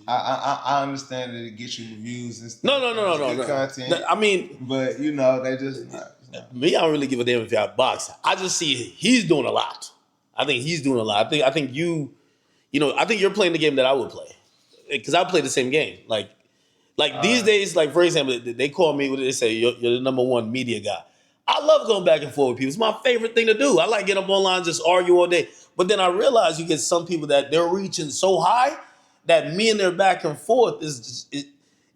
I understand that it gets you reviews and stuff. No. Content. I mean, but they just me. I don't really give a damn if y'all box. I just see he's doing a lot. I think he's doing a lot. I think I think you're playing the game that I would play because I play the same game. Like these days, like for example, they call me. What do they say? You're the number one media guy. I love going back and forth with people. It's my favorite thing to do. I like getting up online, just argue all day. But then I realize you get some people that they're reaching so high that me and their back and forth is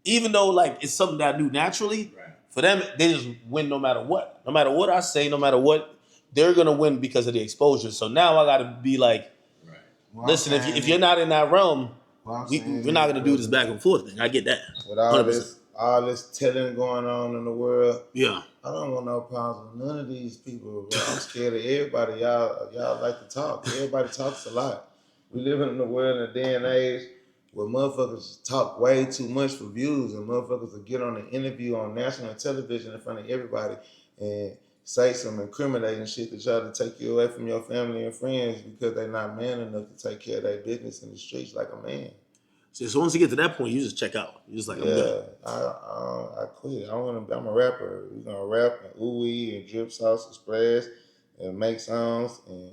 even though like it's something that I do naturally. Right. For them, they just win no matter what. No matter what I say, no matter what, they're gonna win because of the exposure. So now I gotta be like, What I'm listen, saying if you're not in that realm, what I'm saying we're not gonna do this back and forth thing. I get that, with 100%. all this telling going on in the world, Yeah, I don't want no problems with none of these people, bro. I'm scared of everybody. Y'all like to talk. Everybody talks a lot. We living in a world in a day and age where motherfuckers talk way too much for views, and motherfuckers will get on an interview on national television in front of everybody and say some incriminating shit to try to take you away from your family and friends because they're not man enough to take care of their business in the streets like a man. so once you get to that point, you just check out. You're just like, I'm Yeah, good. I quit. I'm a rapper. We gonna rap and ooh-wee and drip sauce and splash and make songs and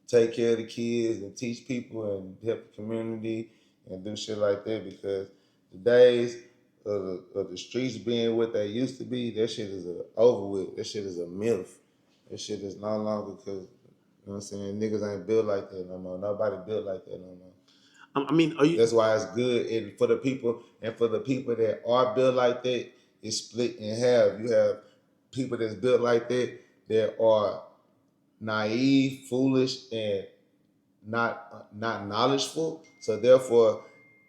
take care of the kids and teach people and help the community and do shit like that because the days of the streets being what they used to be, that shit is over with. That shit is a myth. That shit is no longer because, you know what I'm saying, niggas ain't built like that no more. Nobody built like that no more. I mean, are you? That's why it's good and for the people that are built like that, it's split in half. You have people that's built like that are naive, foolish, and not knowledgeful. So therefore,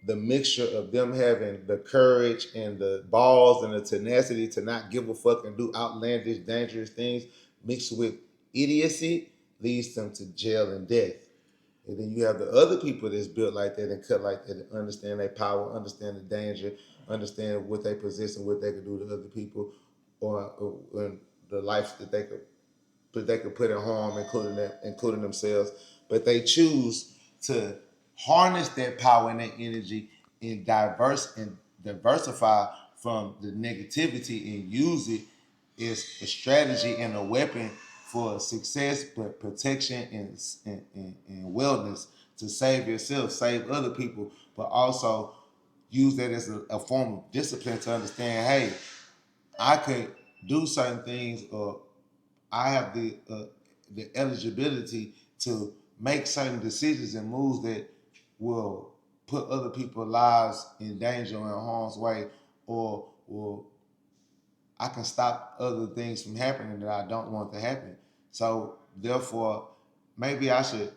the mixture of them having the courage and the balls and the tenacity to not give a fuck and do outlandish, dangerous things mixed with idiocy leads them to jail and death. And then you have the other people that's built like that and cut like that and understand their power, understand the danger, understand what they possess and what they could do to other people, or the life that they could put in harm, including themselves. But they choose to harness that power and that energy and diversify from the negativity and use it as a strategy and a weapon for success, but protection and wellness to save yourself, save other people, but also use that as a form of discipline to understand, hey, I could do certain things, or I have the eligibility to make certain decisions and moves that will put other people's lives in danger or in harm's way, or will I can stop other things from happening that I don't want to happen. So therefore, maybe I should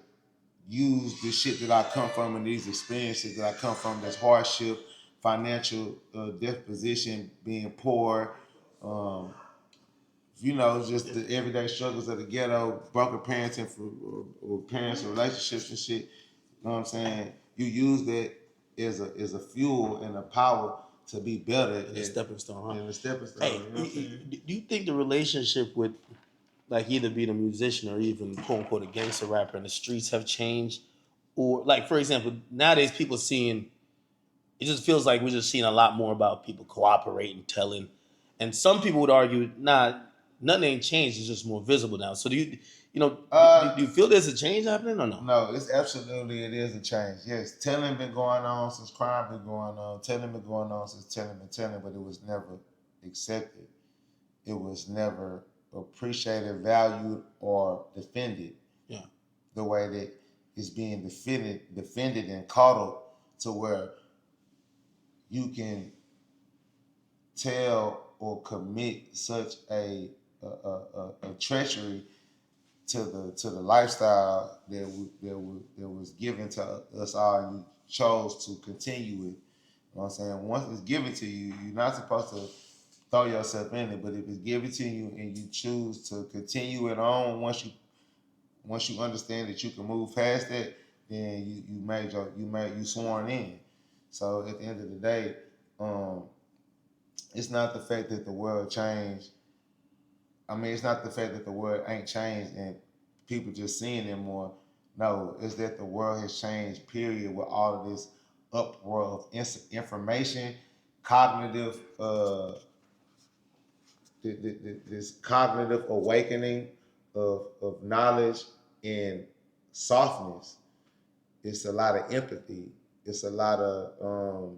use the shit that I come from and these experiences that I come from, that's hardship, financial disposition, being poor, just the everyday struggles of the ghetto, broken parenting or parents and relationships and shit. You know what I'm saying? You use that as a fuel and a power to be better. A stepping stone, huh? And a stepping stone. Hey, You know what I'm saying? do you think the relationship with like either being a musician or even quote unquote a gangster rapper in the streets have changed? Or like for example, nowadays people seeing it just feels like we're just seeing a lot more about people cooperating, telling. And some people would argue, nah, nothing ain't changed, it's just more visible now. So do you feel there's a change happening or no? No, it is a change. Yes, telling been going on since crime been going on. Telling been going on since telling been telling, but it was never accepted. It was never appreciated, valued, or defended. Yeah. The way that it's being defended and coddled to where you can tell or commit such a treachery to the lifestyle that was given to us all, and you chose to continue with. You know what I'm saying? Once it's given to you, you're not supposed to throw yourself in it. But if it's given to you and you choose to continue it on, once you understand that you can move past that, then you sworn in. So at the end of the day, it's not the fact that the world changed. I mean, it's not the fact that the world ain't changed and people just seeing it more. No, it's that the world has changed, period, with all of this uproar of information, cognitive, this cognitive awakening of knowledge and softness. It's a lot of empathy. It's a lot of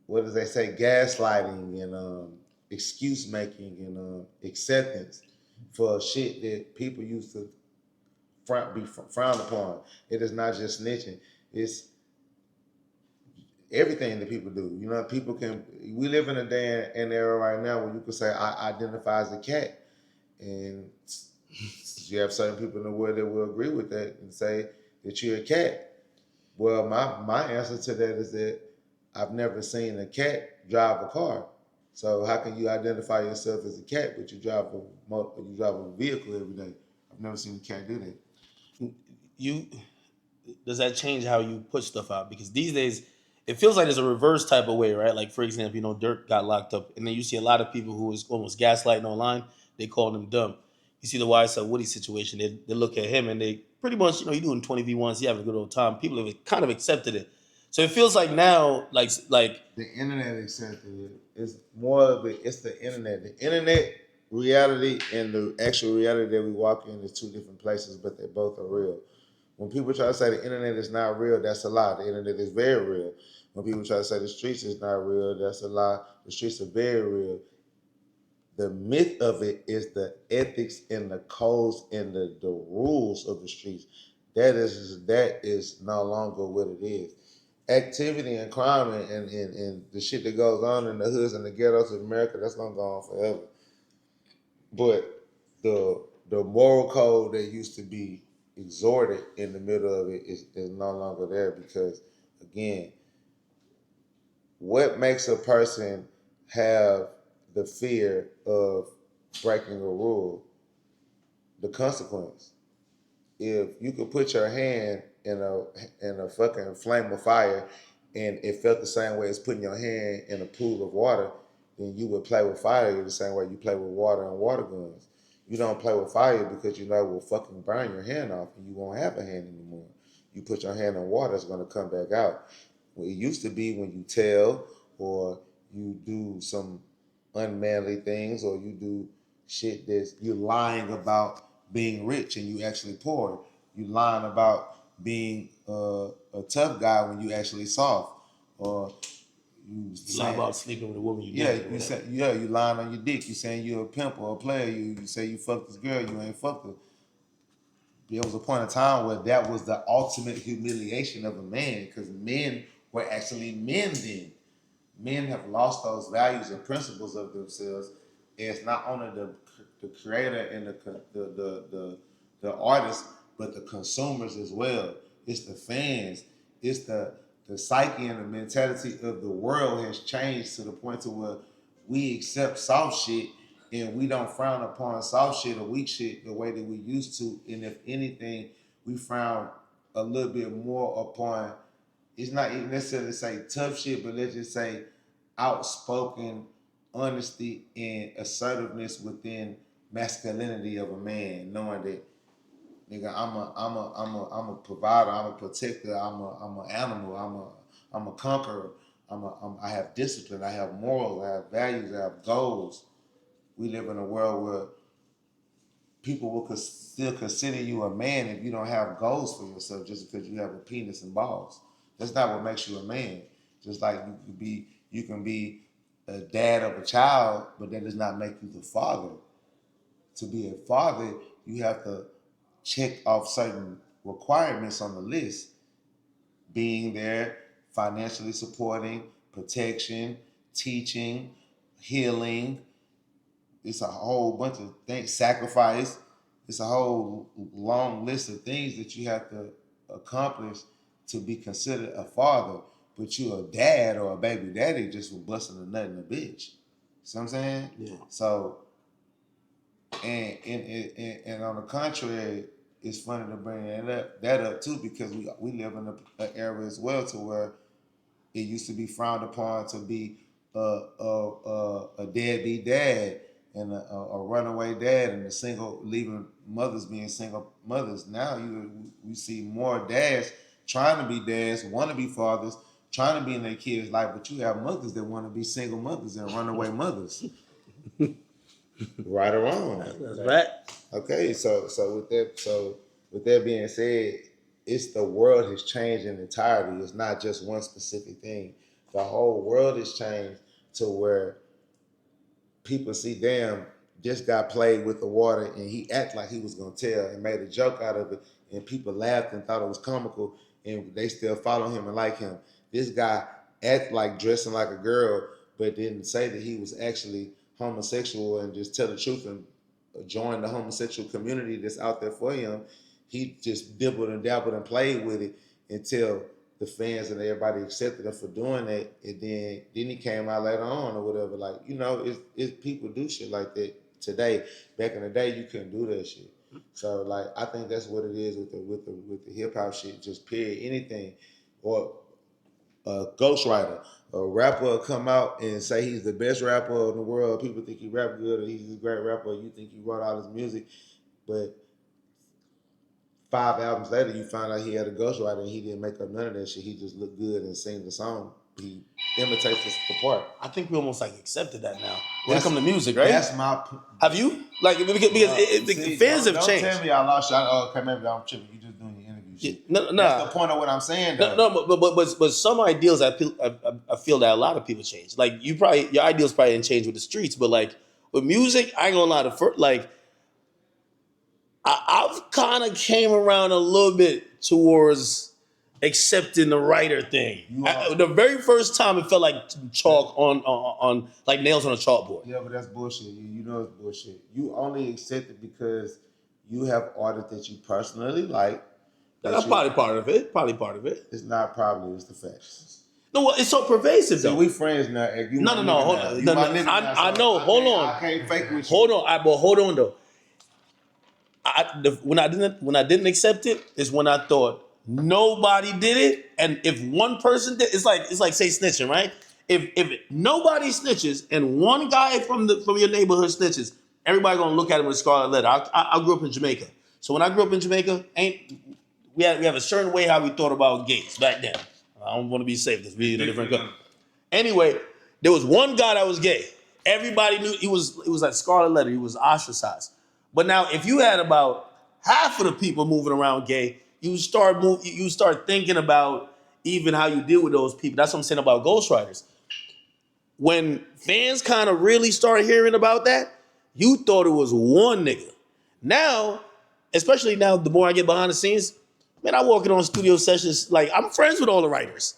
what does they say, gaslighting and excuse making and acceptance for shit that people used to be frowned upon. It is not just snitching. everything that people do. You know, people can. We live in a day and era right now where you can say I identify as a cat, and you have certain people in the world that will agree with that and say that you're a cat. Well, my answer to that is that I've never seen a cat drive a car. So how can you identify yourself as a cat, but you drive a vehicle every day? I've never seen a cat do that. You does that change how you put stuff out? Because these days it feels like there's a reverse type of way, right? Like for example, Dirk got locked up, and then you see a lot of people who was almost gaslighting online. They called him dumb. You see the YSL Woody situation. They look at him and they pretty much, you're doing 20v1s, you having a good old time. People have kind of accepted it. So it feels like now, like The internet accepted it. It's more of it. It's the internet. The internet reality and the actual reality that we walk in is two different places, but they both are real. When people try to say the internet is not real, that's a lie. The internet is very real. When people try to say the streets is not real, that's a lie. The streets are very real. The myth of it is the ethics and the codes and the rules of the streets. That is no longer what it is. Activity and crime and the shit that goes on in the hoods and the ghettos of America, that's gonna go on forever. But the moral code that used to be exhorted in the middle of it is no longer there because again, what makes a person have the fear of breaking a rule? The consequence. If you could put your hand in a fucking flame of fire and it felt the same way as putting your hand in a pool of water, then you would play with fire the same way you play with water and water guns. You don't play with fire because you know it will fucking burn your hand off and you won't have a hand anymore. You put your hand in water, it's gonna come back out. Well, it used to be when you tell or you do some unmanly things or you do shit that's you're lying about being rich and you actually poor. You lying about being a tough guy when you actually soft. Or you lie about sleeping with a woman you you lying on your dick. You saying you're a pimp or a player. You say you fucked this girl, you ain't fucked her. There was a point in time where that was the ultimate humiliation of a man because men were actually men then. Men have lost those values and principles of themselves. And it's not only the creator and the artist, but the consumers as well. It's the fans. It's the psyche and the mentality of the world has changed to the point to where we accept soft shit and we don't frown upon soft shit or weak shit the way that we used to. And if anything, we frown a little bit more upon. It's not even necessarily say tough shit, but let's just say outspoken honesty and assertiveness within masculinity of a man, knowing that nigga, I'm a provider, I'm a protector, I'm an animal, I'm a conqueror, I have discipline, I have morals, I have values, I have goals. We live in a world where people will still consider you a man if you don't have goals for yourself just because you have a penis and balls. That's not what makes you a man. Just like you can be a dad of a child, but that does not make you the father. To be a father, you have to check off certain requirements on the list. Being there, financially supporting, protection, teaching, healing. It's a whole bunch of things, sacrifice. It's a whole long list of things that you have to accomplish to be considered a father. But you're a dad or a baby daddy just for busting a nut in a bitch. See what I'm saying? Yeah. So, and on the contrary, it's funny to bring that up too because we live in an era as well to where it used to be frowned upon to be a deadbeat dad and a runaway dad and a single leaving mothers being single mothers. Now we see more dads trying to be dads, want to be fathers, trying to be in their kids' life, but you have mothers that want to be single mothers and runaway mothers. Right or wrong. That's right. Okay, so with that being said, it's the world has changed in entirety. It's not just one specific thing. The whole world has changed to where people see, damn, this guy played with the water and he acted like he was gonna tell and made a joke out of it, and people laughed and thought it was comical, and they still follow him and like him. This guy act like dressing like a girl, but didn't say that he was actually homosexual and just tell the truth and join the homosexual community that's out there for him. He just dibbled and dabbled and played with it until the fans and everybody accepted him for doing that. And then he came out later on or whatever. Like, you know, it's people do shit like that today. Back in the day, you couldn't do that shit. So like, I think that's what it is with the hip hop shit. Just period, anything, or a ghostwriter, a rapper will come out and say he's the best rapper in the world. People think he rap good or he's a great rapper. You think he wrote all his music, but 5 albums later, you find out he had a ghostwriter and he didn't make up none of that shit. He just looked good and sang the song. He imitates the part. I think we almost like accepted that now when it comes to music, right? That's my. Have you because the fans have changed. Don't tell me I lost you. Okay, maybe I'm tripping. You just doing your interview shit. No. That's the point of what I'm saying. Though. But some ideals I feel that a lot of people change. Like your ideals probably didn't change with the streets, but like with music, I ain't gonna lie. I've kind of came around a little bit towards accepting the writer thing. The very first time it felt like chalk on like nails on a chalkboard. Yeah, but that's bullshit. You know it's bullshit. You only accept it because you have artists that you personally like. That's probably part of it. It's not probably. It's the facts. No, it's so pervasive though. We friends now. No. Hold on. I know. Hold on. I can't fake with you. Hold on. But hold on though. When I didn't accept it is when I thought nobody did it, and if one person did, it's like say snitching, right? If nobody snitches and one guy from your neighborhood snitches, everybody gonna look at him with a scarlet letter. I grew up in Jamaica, so when I grew up in Jamaica, we have a certain way how we thought about gays back then. I don't want to be safe because we in a different country. Anyway, there was one guy that was gay. Everybody knew it was like scarlet letter. He was ostracized. But now, if you had about half of the people moving around gay, you start thinking about even how you deal with those people. That's what I'm saying about ghostwriters. When fans kind of really started hearing about that, you thought it was one nigga. Now, especially now, the more I get behind the scenes, man, I walk in on studio sessions, like I'm friends with all the writers.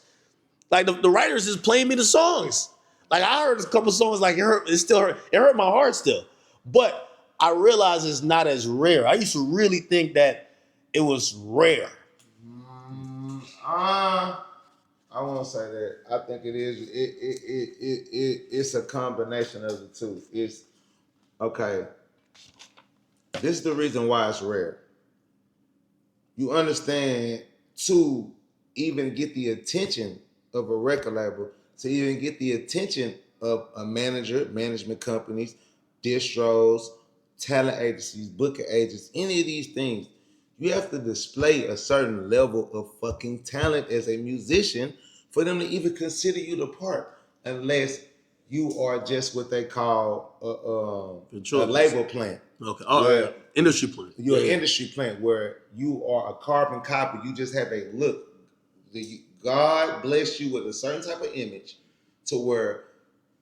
Like the writers is playing me the songs. Like I heard a couple songs, like it hurt my heart still. But I realize it's not as rare. I used to really think that it was rare. I won't say that. I think it is. It's a combination of the two. It's okay. This is the reason why it's rare. You understand, to even get the attention of a record label, to even get the attention of a manager, management companies, distros, talent agencies, booking agents, any of these things, you have to display a certain level of fucking talent as a musician for them to even consider you the part, unless you are just what they call a label plant. Okay. Yeah. Industry plant. You're an industry plant where you are a carbon copy. You just have a look. God bless you with a certain type of image to where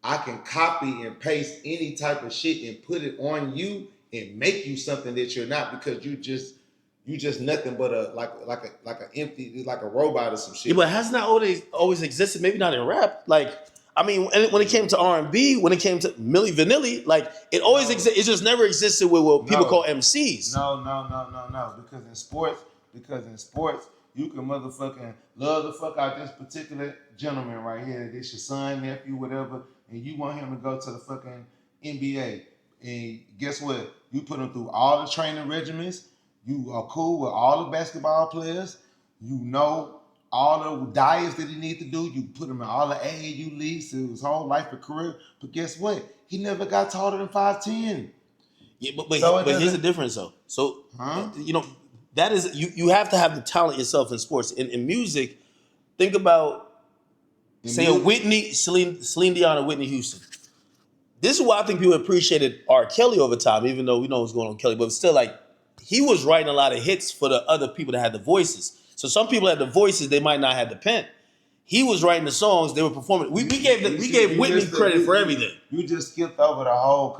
I can copy and paste any type of shit and put it on you and make you something that you're not, because you just nothing but a robot or some shit. Yeah, but hasn't that always existed? Maybe not in rap. Like, I mean, when it came to R&B, when it came to Milli Vanilli, like it always existed. It just never existed with what people call MCs. No. Because in sports, you can motherfucking love the fuck out this particular gentleman right here. This your son, nephew, whatever, and you want him to go to the fucking NBA. And guess what? You put him through all the training regimens. You are cool with all the basketball players. You know all the diets that he needs to do. You put him in all the AAU leagues through his whole life and career. But guess what? He never got taller than 5'10". Yeah, but here's the difference though. So you know, that is you have to have the talent yourself in sports. In music, think about Celine Dion or Whitney Houston. This is why I think people appreciated R. Kelly over time, even though we know what's going on with Kelly, but still, like, he was writing a lot of hits for the other people that had the voices. So some people had the voices, they might not have the pen. He was writing the songs, they were performing. We gave Whitney credit for everything. You just skipped over the whole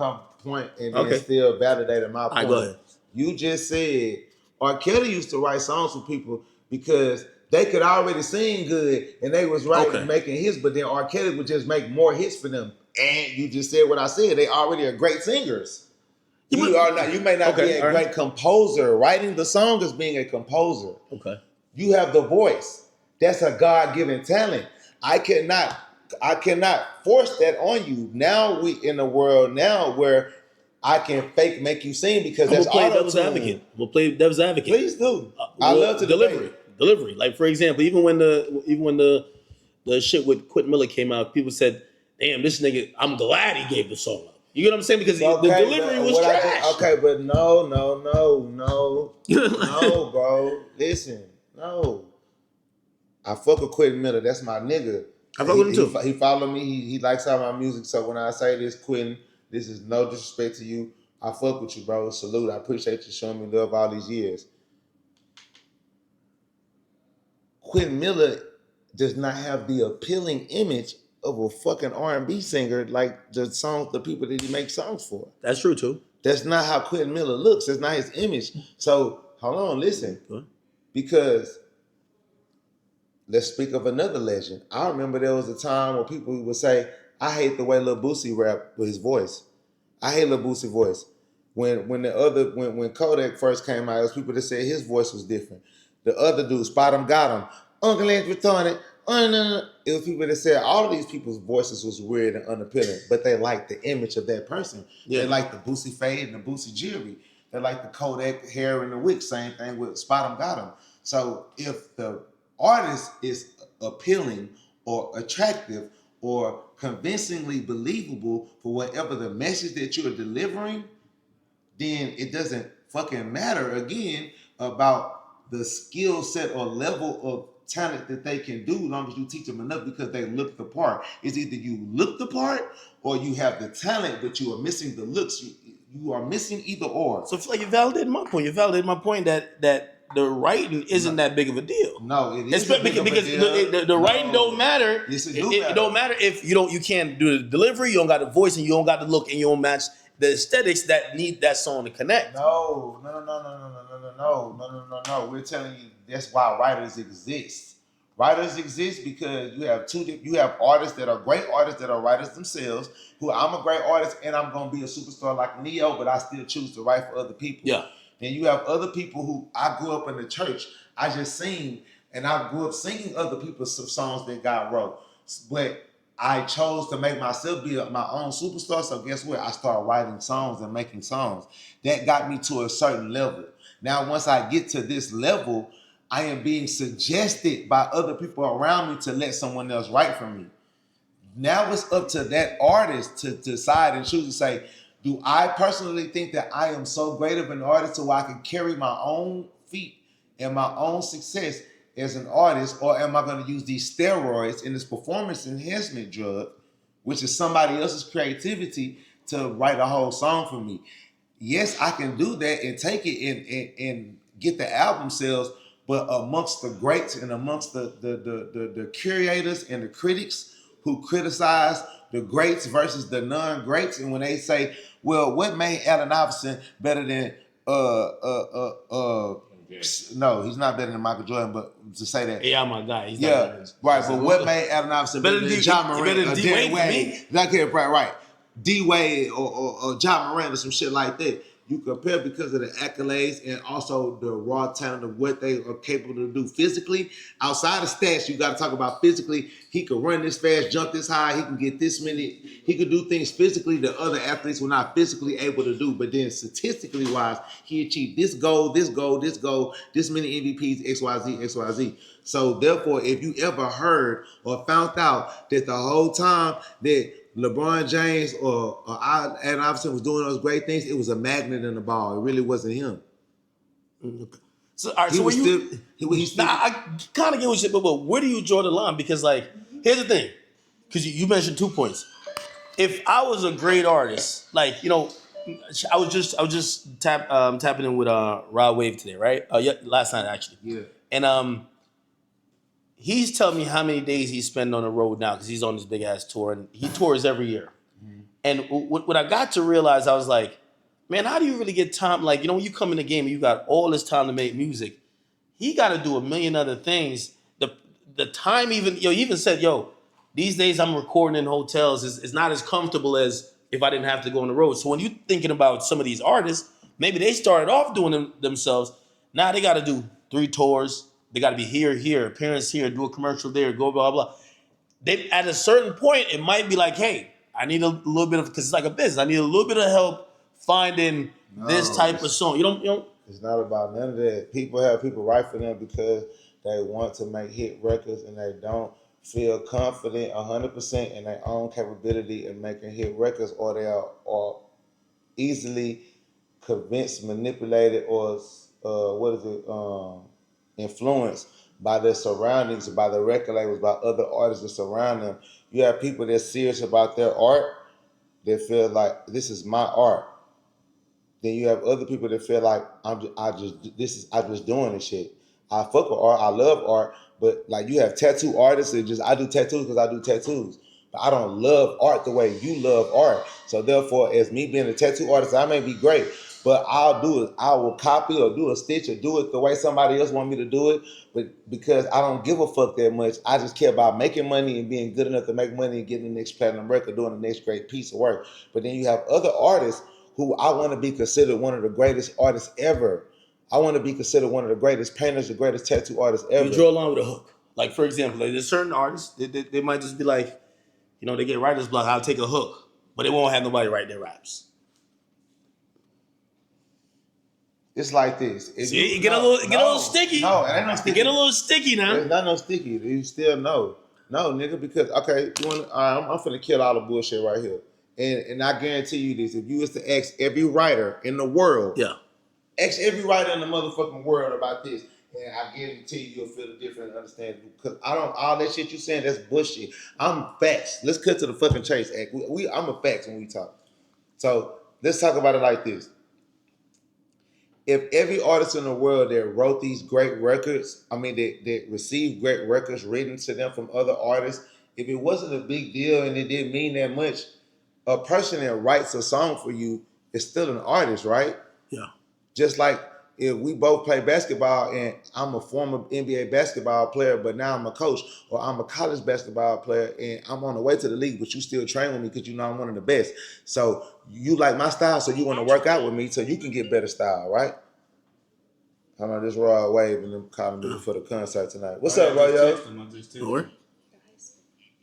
point and then still validated my point. All right, go ahead. You just said R. Kelly used to write songs for people because They could already sing good, and they was writing, Okay. making hits, but then R. Kelly would just make more hits for them. And you just said what I said. They already are great singers. You are not. You may not be a great composer. Writing the song is being a composer. Okay. You have the voice. That's a God-given talent. I cannot force that on you. Now we in a world now where I can fake make you sing because that's play devil's auto-tune. advocate. We'll play devil's advocate. Please do. I love to delivery. Delivery. Like for example, even when the shit with Quentin Miller came out, people said, "Damn, this nigga, I'm glad he gave the song up." You get what I'm saying? Because the delivery was trash. But no, bro. Listen, no. I fuck with Quentin Miller. That's my nigga. I fuck with him too. He follow me. He likes all my music. So when I say this, Quentin, this is no disrespect to you. I fuck with you, bro. Salute. I appreciate you showing me love all these years. Quentin Miller does not have the appealing image of a fucking R&B singer like the people that he makes songs for. That's true too. That's not how Quentin Miller looks. That's not his image. So hold on, listen. Because let's speak of another legend. I remember there was a time where people would say, I hate the way Lil Boosie rap with his voice. I hate Lil Boosie voice. When Kodak first came out, there was people that said his voice was different. The other dude, Spot him, got him. Uncle Lance retarded. It was people that said all of these people's voices was weird and unappealing, but they liked the image of that person. Yeah. They liked the Boosie fade and the Boosie jewelry. They liked the Kodak hair and the wig. Same thing with Spot him, got him. So if the artist is appealing or attractive or convincingly believable for whatever the message that you're delivering, then it doesn't fucking matter again about the skill set or level of talent that they can do as long as you teach them enough because they look the part. It's either you look the part or you have the talent, but you are missing the looks. You are missing either or. So I feel like you validated my point. You validated my point that the writing isn't that big of a deal. No, it is because the writing don't matter. It don't matter if you can't do the delivery, you don't got the voice, and you don't got the look, and you don't match the aesthetics that need that song to connect. No. We're telling you that's why writers exist. Writers exist because you have artists that are great artists that are writers themselves. Who I'm a great artist and I'm gonna be a superstar like Neo, but I still choose to write for other people. Yeah. And you have other people who I grew up in the church. I just sing, and I grew up singing other people's songs that God wrote. But I chose to make myself be my own superstar. So guess what? I started writing songs and making songs. That got me to a certain level. Now, once I get to this level, I am being suggested by other people around me to let someone else write for me. Now it's up to that artist to decide and choose to say, do I personally think that I am so great of an artist so I can carry my own feet and my own success as an artist, or am I going to use these steroids and this performance enhancement drug, which is somebody else's creativity, to write a whole song for me? Yes, I can do that and take it and get the album sales, but amongst the greats and amongst the curators and the critics who criticize the greats versus the non-greats, and when they say, well, what made Allen Iverson better than no, he's not better than Michael Jordan, but to say that. Yeah, my guy. He's right. But what made Allen Iverson better than John Morant or Derrick Wade? Right. D-Wade or John Morant or some shit like that. You compare because of the accolades and also the raw talent of what they are capable to do physically. Outside of stats, you got to talk about physically. He could run this fast, jump this high. He can get this many. He could do things physically that other athletes were not physically able to do. But then statistically wise, he achieved this goal, this many MVPs, XYZ. So therefore, if you ever heard or found out that the whole time that LeBron James or Allen Iverson was doing those great things, it was a magnet in the ball. It really wasn't him. So, all right, I kind of get what you said, but where do you draw the line? Because, like, here's the thing. Because you mentioned 2 points. If I was a great artist, like, I was just tapping in with Rod Wave today, right? Last night, actually. Yeah. And he's telling me how many days he's spending on the road now because he's on this big ass tour, and he tours every year. Mm-hmm. And what I got to realize, I was like, man, how do you really get time? Like, when you come in the game and you got all this time to make music, he got to do a million other things the time even you even said, these days I'm recording in hotels is not as comfortable as if I didn't have to go on the road. So when you're thinking about some of these artists, maybe they started off doing them themselves. Now they got to do 3 tours. They got to be here, appearance here, do a commercial there, go blah blah. They at a certain point, it might be like, hey, I need a little bit of because it's like a business. I need a little bit of help finding this type of song. You don't. It's not about none of that. People have people write for them because they want to make hit records and they don't feel confident 100% in their own capability in making hit records, or they are easily convinced, manipulated, or influenced by their surroundings, by the record labels, by other artists that surround them. You have people that's serious about their art that feel like this is my art. Then you have other people that feel like I'm just doing this shit. I fuck with art, I love art, but like you have tattoo artists that I do tattoos because I do tattoos. But I don't love art the way you love art. So therefore, as me being a tattoo artist, I may be great, but I will copy or do a stitch or do it the way somebody else want me to do it. But because I don't give a fuck that much, I just care about making money and being good enough to make money and getting the next platinum record, doing the next great piece of work. But then you have other artists who I want to be considered one of the greatest artists ever. I want to be considered one of the greatest painters, the greatest tattoo artists ever. You draw a line with a hook. Like, for example, there's certain artists, they might just be like, they get writer's block, I'll take a hook, but they won't have nobody write their raps. It's like this. See, it get a little sticky. No, it ain't no sticky. It get a little sticky now. It's not no sticky. You still know. No, nigga, because, okay, I'm finna kill all the bullshit right here. And I guarantee you this, if you was to ask every writer in the world, ask every writer in the motherfucking world about this, and I guarantee you, you'll feel a different understanding. Because all that shit you saying, that's bullshit. I'm facts. Let's cut to the fucking chase, Act. I'm a facts when we talk. So let's talk about it like this. If every artist in the world that wrote these great records, that received great records written to them from other artists, if it wasn't a big deal and it didn't mean that much, a person that writes a song for you is still an artist, right? Yeah. Just like if we both play basketball and I'm a former NBA basketball player, but now I'm a coach, or I'm a college basketball player and I'm on the way to the league, but you still train with me because you know I'm one of the best. So you like my style, so you want to work out with me so you can get better style, right? I'm on this raw wave and them calling me for the concert tonight. What's up, bro, yo?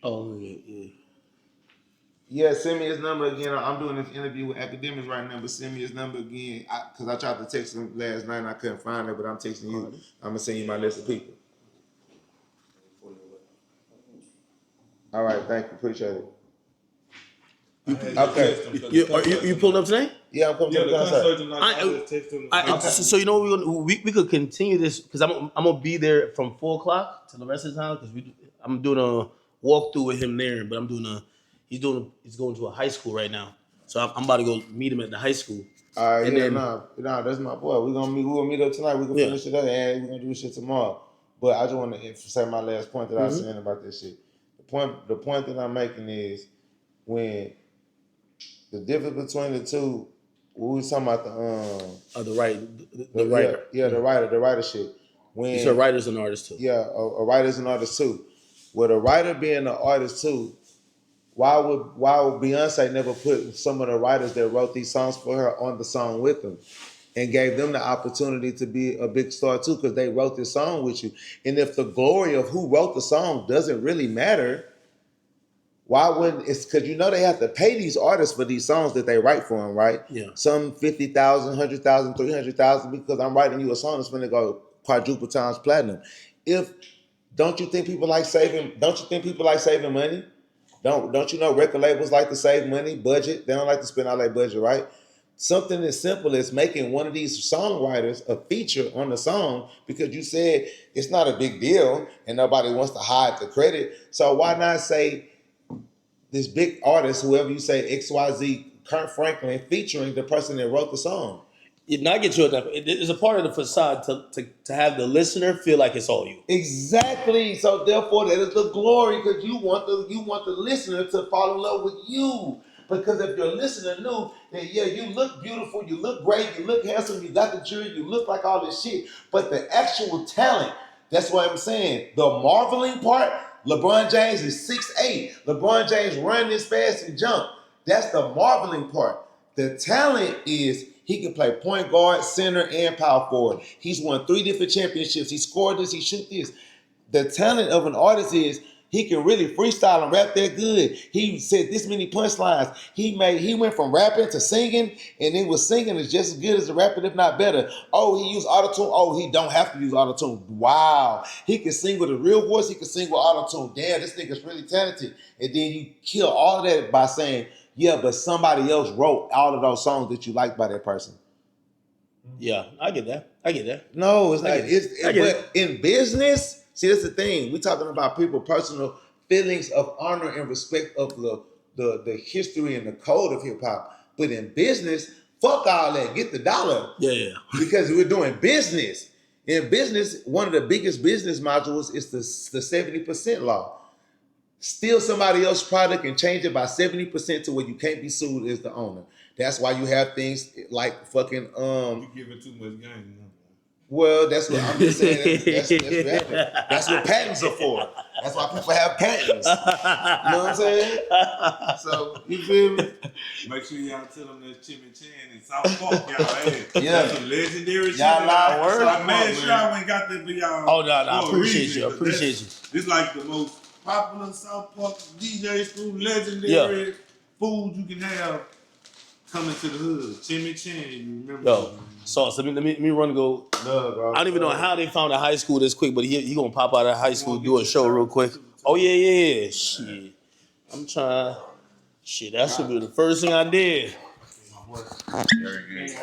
Oh, yeah. Yeah, send me his number again. I'm doing this interview with Akademiks right now, but send me his number again. Because I tried to text him last night and I couldn't find it, but I'm texting you. I'm going to send you my list of people. All right, thank you. Appreciate it. Okay. You pulled up today? Yeah, I'm coming to the concert. So you know we could continue this because I'm gonna be there from 4:00 to the rest of the time because I'm doing a walkthrough with him there, but he's going to a high school right now, so I'm about to go meet him at the high school. All right, that's my boy. We're gonna meet up tonight. We're gonna finish it up and we're gonna do this shit tomorrow. But I just want to say my last point that I was saying about this shit. The point that I'm making is when the difference between the two, we was talking about the writer. The writer shit. When so a writer's an artist too. Yeah, a writer's an artist too. With a writer being an artist too, why would Beyonce never put some of the writers that wrote these songs for her on the song with them and gave them the opportunity to be a big star too because they wrote this song with you? And if the glory of who wrote the song doesn't really matter, why wouldn't it's because they have to pay these artists for these songs that they write for them, right? Yeah. Some 50,000, 100,000, 300,000 because I'm writing you a song that's going to go quadruple times platinum. Don't you think people like saving money? Don't you know record labels like to save money, budget? They don't like to spend all their budget, right? Something as simple as making one of these songwriters a feature on the song because you said it's not a big deal and nobody wants to hide the credit. So why not say this big artist, whoever you say, XYZ, Kurt Franklin, featuring the person that wrote the song? I get you at that. It is a part of the facade to have the listener feel like it's all you. Exactly. So therefore, that is the glory because you want the listener to fall in love with you. Because if your listener knew that, yeah, you look beautiful, you look great, you look handsome, you got the jewelry, you look like all this shit, but the actual talent, That's what I'm saying. The marveling part, LeBron James is 6'8". LeBron James run this fast and jump. That's the marveling part. The talent is he can play point guard, center, and power forward. He's won 3 different championships. He scored this, he shoot this. The talent of an artist is he can really freestyle and rap that good. He said this many punchlines. He went from rapping to singing, and then was singing is just as good as the rapping, if not better. Oh, he used autotune. Oh, he don't have to use autotune. Wow. He can sing with a real voice. He can sing with autotune. Damn, this nigga's really talented. And then you kill all of that by saying, yeah, but somebody else wrote all of those songs that you like by that person. Yeah, I get that. No, it's not. I get it. But in business, see, that's the thing. We're talking about people's personal feelings of honor and respect of the history and the code of hip hop. But in business, fuck all that. Get the dollar. Yeah. Because we're doing business. In business, one of the biggest business modules is the 70% law. Steal somebody else's product and change it by 70% to where you can't be sued as the owner. That's why you have things like fucking You giving too much game. Well, that's what I'm just saying. That's what patents are for. That's why people have patents. You know what I'm saying? So you feel me? Make sure y'all tell them that Chimichurri in South Park, y'all. Hey, Yeah. that's some legendary shit. Y'all lie word. I made sure I went got that for y'all. Oh, no, I for a reason, appreciate you. This like the most popular South Park DJ school legendary food you can have coming to the hood. Chimichurri, you remember? Yo, Sauce, let me run and go. No, bro. I don't even know how they found a high school this quick, but he gonna pop out of high school, do a show real quick. Oh yeah. Shit. I'm trying. Shit, that should be the first thing I did. Very good.